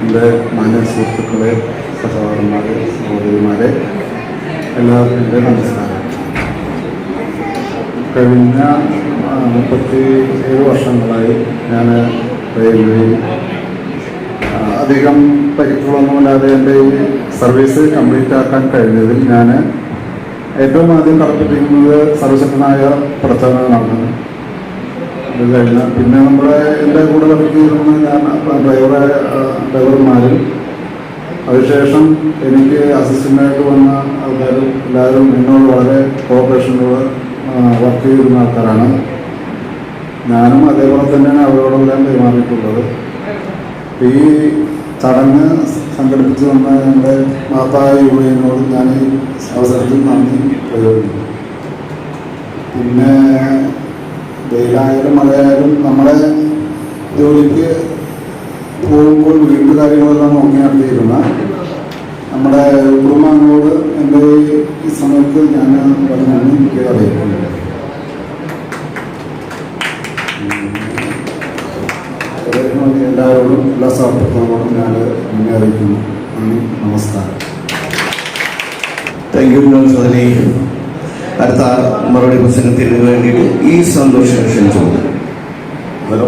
എൻ്റെ മാന്യ സുഹൃത്തുക്കളെ, സഹോദരന്മാരെ, സഹോദരിമാരെ, എല്ലാവർക്കും എൻ്റെ നമസ്കാരം. കഴിഞ്ഞ 37 വർഷങ്ങളായി ഞാൻ റെയിൽവേയിൽ അധികം പരിക്കുകളൊന്നുമില്ലാതെ എൻ്റെ ഈ സർവീസ് കംപ്ലീറ്റ് ആക്കാൻ കഴിഞ്ഞതിൽ ഞാൻ ഏറ്റവും ആദ്യം കടപ്പെട്ടിരിക്കുന്നത് സർവശക്തനായ പ്രവർത്തനങ്ങളാണ്. അത് കഴിഞ്ഞ പിന്നെ എൻ്റെ കൂടെ വർക്ക് ചെയ്യുന്ന ഞാൻ ഡ്രൈവർമാരും അതിനുശേഷം എനിക്ക് അസിസ്റ്റൻ്റായിട്ട് വന്ന ആൾക്കാരും എല്ലാവരും എന്നോട് വളരെ കോപ്പറേഷനോട് വർക്ക് ചെയ്യുന്ന ആൾക്കാരാണ്. ഞാനും അതേപോലെ തന്നെയാണ് അവരോടെല്ലാം പെരുമാറിയിട്ടുള്ളത്. ഈ ചടങ്ങ് സംഘടിപ്പിച്ചു വന്ന ഞങ്ങളുടെ മാതാ യൂണിയനോട് ഞാൻ ഈ അവസരത്തിൽ നന്ദി പ്രയോഗിക്കുന്നു. പിന്നെ വെയിലായാലും മഴയായാലും നമ്മളെ ജോലിക്ക് പോകുമ്പോൾ വീട്ടുകാര്യങ്ങളെല്ലാം നോക്കി നടത്തിയിരുന്ന നമ്മുടെ കുടുംബാംഗങ്ങളോട് എൻ്റെ ഈ സമയത്ത് ഞാൻ പറഞ്ഞു എനിക്ക് അറിയിക്കുന്നു. എല്ലാവരോടും എല്ലാ സഹപ്രവർത്തകരോടും ഞാൻ മുന്നേറിയിക്കുന്നു. നന്ദി, നമസ്കാരം. Thank you Naushad Ali. അടുത്ത മറുപടി പ്രസംഗത്തിന് വേണ്ടിയിട്ട് ഈ സന്തോഷം ക്ഷണിച്ചു. ഹലോ,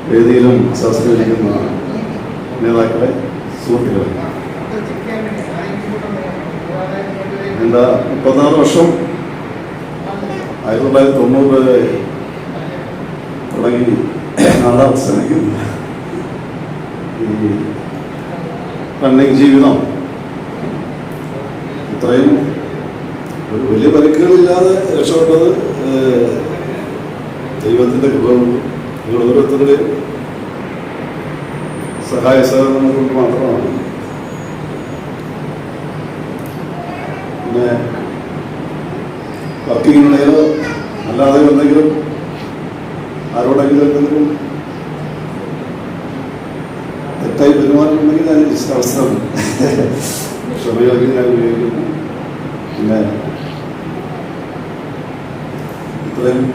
വേദിയിലും സദസ്സിലിരിക്കുന്ന നേതാക്കളെ, സുഹൃത്തുക്കളെ, എന്താ 36 വർഷം 1990 തുടങ്ങി 4ാം ശ്രമിക്കുന്നു ഈ റണ്ണിങ് ജീവിതം. ഇത്രയും ഒരു വലിയ പരിക്കുകളില്ലാതെ രക്ഷപ്പെട്ടത് ദൈവത്തിൻ്റെ കൃപ കൊണ്ട്, നിങ്ങൾ ഓരോരുത്തരുടെയും സഹായ സഹകരണം കൊണ്ട് മാത്രമാണ്. പിന്നെ വർക്കിങ്ങിനിടയിലോ അല്ലാതെ എന്തെങ്കിലും ആരോടെങ്കിലും എന്തെങ്കിലും തെറ്റായി പെരുമാറുന്നുണ്ടെങ്കിൽ ഞാൻ അവസരം ക്ഷമയോഗ്യം ഞാൻ ഉപയോഗിക്കുന്നു. പിന്നെ ഇത്രയും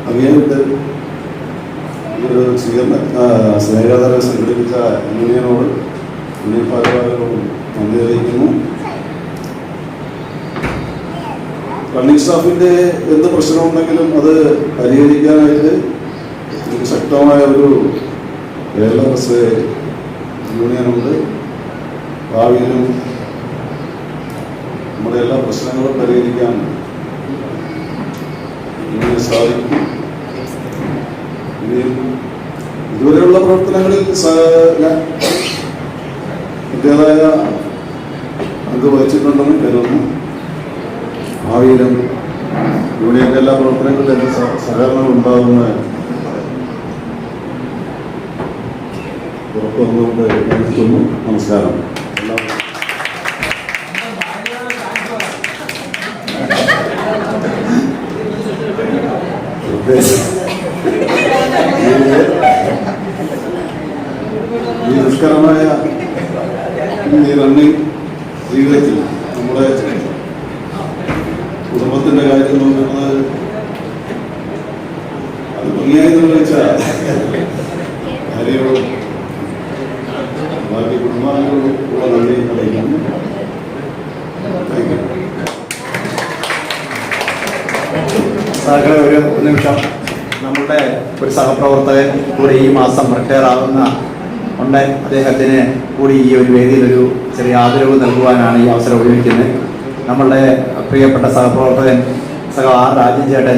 അങ്ങേയിട്ട് ഒരു സ്നേഹതര സംഘടിപ്പിച്ച യൂണിയനോട് യൂണിയൻ ഭാരവാഹികളോടും നന്ദി അറിയിക്കുന്നു. റണ്ണിങ് സ്റ്റാഫിൻ്റെ എന്ത് പ്രശ്നമുണ്ടെങ്കിലും അത് പരിഹരിക്കാനായിട്ട് ശക്തമായ ഒരു കേരള ബസ് യൂണിയനുണ്ട്. ഭാവിയിലും നമ്മുടെ എല്ലാ പ്രശ്നങ്ങളും പരിഹരിക്കാൻ സാധിക്കും. ഇതുവരെയുള്ള പ്രവർത്തനം പ്രത്യേകമായ അത് വഹിച്ചിട്ടുണ്ടെന്ന് കരുതുന്നു. ഭാവിയിലും യൂണിയന്റെ എല്ലാ പ്രവർത്തനങ്ങളിലും എൻ്റെ സഹകരണം ഉണ്ടാകുന്ന ഉറപ്പ് വന്നുകൊണ്ട് നിർത്തുന്നു. നമസ്കാരം. ഈ ദുഷ്കരമായ ഈ റണ്ണിങ് ജീവിതത്തിൽ നമ്മുടെ കുടുംബത്തിന്റെ കാര്യം നോക്കുന്നത് അത് ഭംഗിയായെന്ന് വെച്ചാൽ ഭാര്യയോടും ബാക്കി കുടുംബാംഗങ്ങളോടും ഉള്ള നന്ദി അറിയിക്കുന്നു. സാറേ, ഒരു നിമിഷം. നമ്മുടെ ഒരു സഹപ്രവർത്തകൻ കൂടി ഈ മാസം റിട്ടയർ ആകുന്ന ഉണ്ട്. അദ്ദേഹത്തിന് കൂടി ഈ ഒരു വേദിയിൽ ഒരു ചെറിയ ആദരവ് നൽകുവാനാണ് ഈ അവസരം ഉപയോഗിക്കുന്നത്. നമ്മളുടെ പ്രിയപ്പെട്ട സഹപ്രവർത്തകൻ ആർ രാജൻ ചേട്ടൻ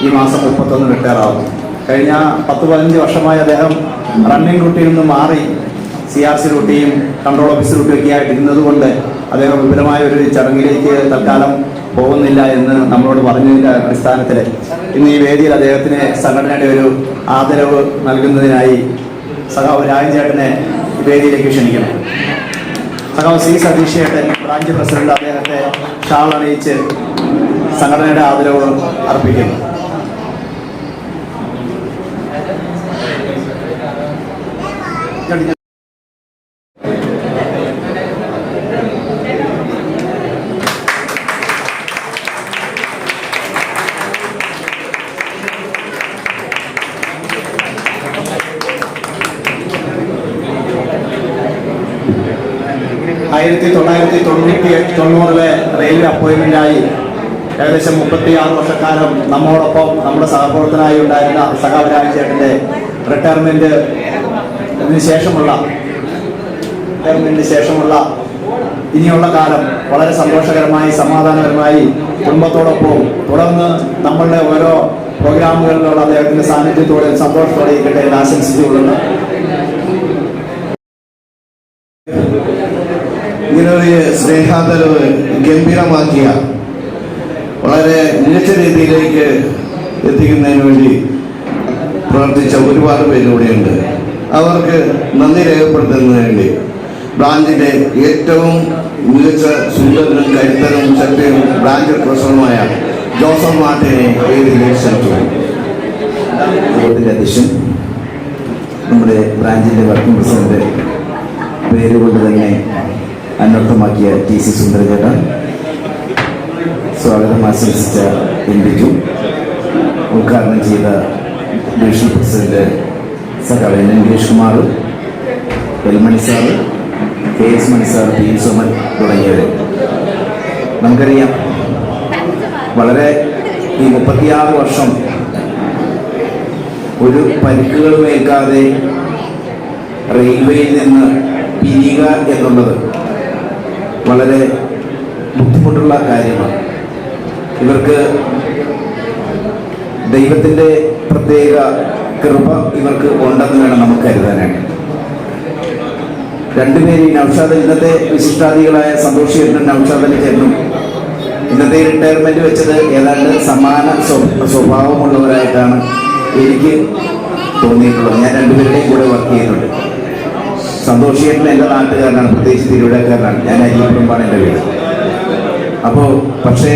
ഈ മാസം 31 റിട്ടയർ ആകുന്നു. കഴിഞ്ഞ 10-15 വർഷമായി അദ്ദേഹം റണ്ണിങ് റൂട്ടിൽ നിന്ന് മാറി CRC റൂട്ടിയും കൺട്രോൾ ഓഫീസ് റൂട്ടിയൊക്കെ ആയിട്ടിരുന്നത് കൊണ്ട് അദ്ദേഹം വിപുലമായ ഒരു ചടങ്ങിലേക്ക് തൽക്കാലം പോകുന്നില്ല എന്ന് നമ്മളോട് പറഞ്ഞതിൻ്റെ അടിസ്ഥാനത്തിൽ ഇന്ന് ഈ വേദിയിൽ അദ്ദേഹത്തിന് സംഘടനയുടെ ഒരു ആദരവ് നൽകുന്നതിനായി സഖാവ് രാജൻ ചേട്ടനെ വേദിയിലേക്ക് ക്ഷണിക്കണം. സഖാവ് C സതീഷ് ചേട്ടൻ ബ്രാഞ്ച് പ്രസിഡന്റ് അദ്ദേഹത്തെ ഷാൾ അണിയിച്ച് സംഘടനയുടെ ആദരവ് അർപ്പിക്കുന്നു. ആയിരത്തി 1990 റെയിൽവേ അപ്പോയിന്റ്മെന്റായി ഏകദേശം 36 വർഷക്കാലം നമ്മോടൊപ്പം നമ്മുടെ സഹപ്രവർത്തനായി ഉണ്ടായിരുന്ന സഖാവ് രാജൻ ചേട്ടൻ്റെ റിട്ടയർമെന്റിന് ശേഷമുള്ള ഇനിയുള്ള കാലം വളരെ സന്തോഷകരമായി സമാധാനപരമായി കുടുംബത്തോടൊപ്പം തുടർന്ന് നമ്മളുടെ ഓരോ പ്രോഗ്രാമുകളിലുള്ള അദ്ദേഹത്തിന്റെ സാന്നിധ്യത്തോടെ സന്തോഷത്തോടെ ഇരിക്കട്ടെ എന്ന് ആശംസിച്ചുകൊള്ളുന്നു. ഇങ്ങനൊരു സ്നേഹാദരവ് ഗംഭീരമാക്കിയ വളരെ മികച്ച രീതിയിലേക്ക് എത്തിക്കുന്നതിന് വേണ്ടി പ്രവർത്തിച്ച ഒരുപാട് പേരിലൂടെയുണ്ട്. അവർക്ക് നന്ദി രേഖപ്പെടുത്തുന്നതിന് വേണ്ടി ബ്രാഞ്ചിന്റെ ഏറ്റവും മികച്ച സുന്ദരനും കരുത്തരും ശക്തിയും ബ്രാഞ്ച് പ്രസിഡന്റുമായ ജോസഫ് മാർട്ടിനെ വേദിയിലേക്ക് ക്ഷണിച്ചു. അധ്യക്ഷൻ നമ്മുടെ ബ്രാഞ്ചിന്റെ വർക്കിംഗ് പ്രസിഡന്റ് പേരുകൊണ്ട് തന്നെ അനർത്ഥമാക്കിയ TC സുന്ദരചേട്ടൻ, സ്വാഗതം ആശംസിച്ച ബിജു, ഉദ്ഘാടനം ചെയ്ത ഡിവിഷൻ പ്രസിഡന്റ് സഖാവ് ഗിരീഷ് കുമാർ, എൽമണി സാറ്, KS മണി സാർ, P സോമൻ തുടങ്ങിയവർ. നമുക്കറിയാം, വളരെ ഈ 36 വർഷം ഒരു പരിക്കുകളുമേൽക്കാതെ റെയിൽവേയിൽ നിന്ന് പിരിയുക എന്നുള്ളത് വളരെ ബുദ്ധിമുട്ടുള്ള കാര്യമാണ്. ഇവർക്ക് ദൈവത്തിൻ്റെ പ്രത്യേക കൃപ ഇവർക്ക് ഉണ്ടെന്ന് വേണം നമുക്ക് കരുതാനായിട്ട്. രണ്ടുപേരും നൗഷാദ്, ഇന്നത്തെ വിശിഷ്ടാദികളായ സന്തോഷ് ചേട്ടനും നൗഷാദ് അലി ചേട്ടനും ഇന്നത്തെ റിട്ടയർമെന്റ് വെച്ചത് ഏതാണ്ട് സമാന സ്വഭാവമുള്ളവരായിട്ടാണ് എനിക്ക് തോന്നിയിട്ടുള്ളത്. ഞാൻ രണ്ടുപേരുടെയും കൂടെ വർക്ക് ചെയ്യുന്നുണ്ട്. സന്തോഷ് ചേട്ടൻ എൻ്റെ നാട്ടുകാരനാണ്, പ്രത്യേകിച്ച് തിരുവിടക്കാരനാണ്. ഞാൻ അരിയപ്പുറമ്പാണ് എൻ്റെ വീട്. അപ്പോൾ പക്ഷേ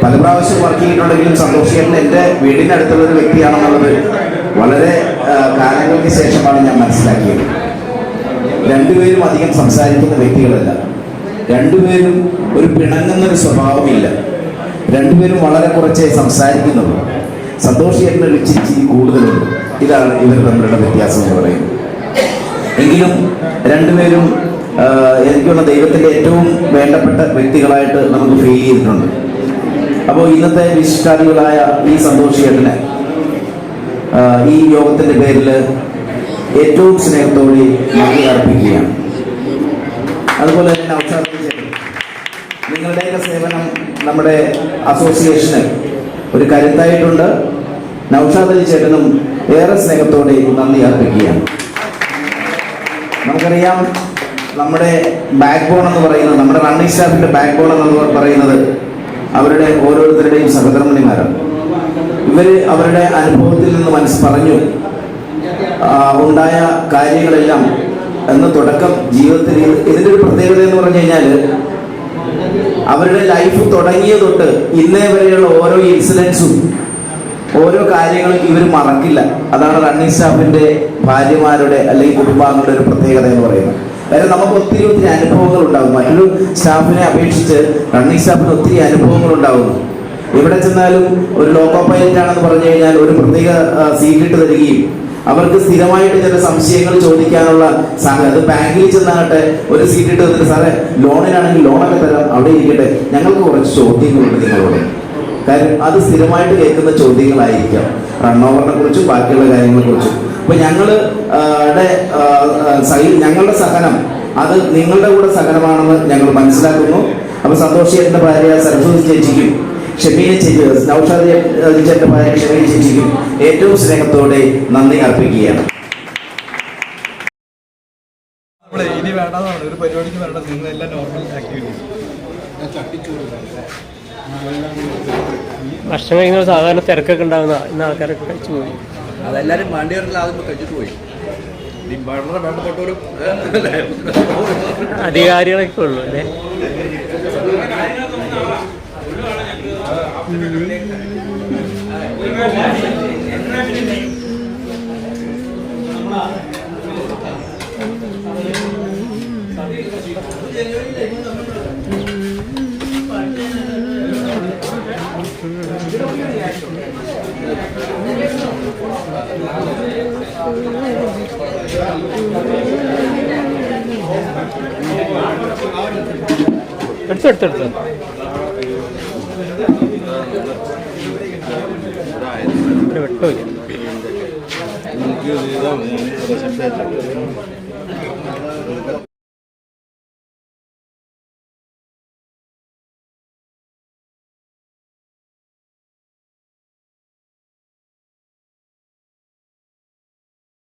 പല പ്രാവശ്യം വർക്ക് ചെയ്തിട്ടുണ്ടെങ്കിലും സന്തോഷ് ചേട്ടൻ എൻ്റെ വീടിനടുത്തുള്ള ഒരു വ്യക്തിയാണെന്നുള്ളത് വളരെ കാലങ്ങൾക്ക് ശേഷമാണ് ഞാൻ മനസ്സിലാക്കിയത്. രണ്ടുപേരും അധികം സംസാരിക്കുന്ന വ്യക്തികളല്ല. രണ്ടുപേരും ഒരു പിണങ്ങുന്നൊരു സ്വഭാവമില്ല. രണ്ടുപേരും വളരെ കുറച്ചേ സംസാരിക്കുന്നുള്ളൂ. സന്തോഷ് ചേട്ടന് ഒരു ഇച്ചിരി കൂടുതലുണ്ട്. ഇതാണ് ഇവർ തമ്മിലുള്ള വ്യത്യാസം എന്ന് പറയുന്നത്. എങ്കിലും രണ്ടുപേരും എനിക്കുള്ള ദൈവത്തിൻ്റെ ഏറ്റവും വേണ്ടപ്പെട്ട വ്യക്തികളായിട്ട് നമുക്ക് ഫീൽ ചെയ്തിട്ടുണ്ട്. അപ്പോൾ ഇന്നത്തെ വിശിഷ്ടാദികളായ ഈ സന്തോഷ് ചേട്ടന് ഈ യോഗത്തിൻ്റെ പേരിൽ ഏറ്റവും സ്നേഹത്തോടെ നന്ദി അർപ്പിക്കുകയാണ്. അതുപോലെ തന്നെ നൗഷാദ് ചേട്ടൻ, നിങ്ങളുടെയൊക്കെ സേവനം നമ്മുടെ അസോസിയേഷന് ഒരു കരുത്തായിട്ടുണ്ട്. നൗഷാദ് ചേട്ടനും ഏറെ സ്നേഹത്തോടെ നന്ദി അർപ്പിക്കുകയാണ്. നമുക്കറിയാം നമ്മുടെ ബാക്ക് ബോൺ എന്ന് പറയുന്നത്, നമ്മുടെ റണ്ണിംഗ് സ്റ്റാഫിന്റെ ബാക്ക് ബോൺ എന്ന് പറയുന്നത് അവരുടെ ഓരോരുത്തരുടെയും സഹധർമ്മിണിമാരാണ്. ഇവർ അവരുടെ അനുഭവത്തിൽ നിന്ന് പറഞ്ഞു ഉണ്ടായ കാര്യങ്ങളെല്ലാം എന്ന് തുടക്കം ജീവിതത്തിൽ. ഇതിൻ്റെ ഒരു പ്രത്യേകത എന്ന് പറഞ്ഞു കഴിഞ്ഞാൽ അവരുടെ ലൈഫ് തുടങ്ങിയ തൊട്ട് ഇന്നേ വരെയുള്ള ഓരോ ഇൻസിഡൻസും ഓരോ കാര്യങ്ങളും ഇവർ മറക്കില്ല. അതാണ് റണ്ണിംഗ് സ്റ്റാഫിന്റെ ഭാര്യമാരുടെ അല്ലെങ്കിൽ കുടുംബാംഗങ്ങളുടെ ഒരു പ്രത്യേകത എന്ന് പറയുന്നത്. കാര്യം നമുക്ക് ഒത്തിരി അനുഭവങ്ങൾ ഉണ്ടാകും. മറ്റൊരു സ്റ്റാഫിനെ അപേക്ഷിച്ച് റണ്ണിംഗ് സ്റ്റാഫിന് ഒത്തിരി അനുഭവങ്ങൾ ഉണ്ടാകുന്നു. എവിടെ ചെന്നാലും ഒരു ലോക്കോ പൈലറ്റ് ആണെന്ന് പറഞ്ഞു കഴിഞ്ഞാൽ ഒരു പ്രത്യേക സീറ്റിട്ട് തരികയും അവർക്ക് സ്ഥിരമായിട്ട് ചില സംശയങ്ങൾ ചോദിക്കാനുള്ള അത് ബാങ്കിൽ ചെന്നാകട്ടെ ഒരു സീറ്റിട്ട് തന്നിട്ട് സാറേ ലോണിനാണെങ്കിൽ ലോണൊക്കെ തരാം, അവിടെ ഇരിക്കട്ടെ, ഞങ്ങൾക്ക് കുറച്ച് ചോദ്യങ്ങളുണ്ട് നിങ്ങളോട്. കാര്യം അത് സ്ഥിരമായിട്ട് കേൾക്കുന്ന ചോദ്യങ്ങളായിരിക്കാം റൺ ഓവറിനെ കുറിച്ചും ബാക്കിയുള്ള കാര്യങ്ങളെ കുറിച്ചും. അപ്പൊ ഞങ്ങളുടെ സഹനം അത് നിങ്ങളുടെ കൂടെ സഹനമാണെന്ന് ഞങ്ങൾ മനസ്സിലാക്കുന്നു. അപ്പൊ സന്തോഷ് ചേട്ടന്റെ ഭാര്യ സരസ്വതി ചേച്ചിക്കും ഷമീന ചേച്ചി, നൗഷാദ് ചേട്ടന്റെ ഭാര്യ ഷമീന ചേച്ചിക്കും ഏറ്റവും സ്നേഹത്തോടെ നന്ദി അർപ്പിക്കുകയാണ്. ഇനി വേണ്ടതാണ് ഒരു പരിപാടിക്ക് വേണ്ട നിങ്ങളെല്ലാം നോർമൽ ആക്ടിവിറ്റീസ്. ഭക്ഷണം കഴിക്കുന്ന സാധാരണ തിരക്കൊക്കെ ഉണ്ടാകുന്ന ഇന്ന് ആൾക്കാരൊക്കെ കഴിച്ചു പോയി. അതെല്ലാവരും വണ്ടികളിൽ ആദ്യം കഴിച്ചിട്ട് പോയി. വളരെ വേണ്ടപ്പെട്ടവരും അധികാരികളൊക്കെ ഉള്ളു അല്ലേ? എടുത്തെടുത്തെടുത്ത് വിട്ടോ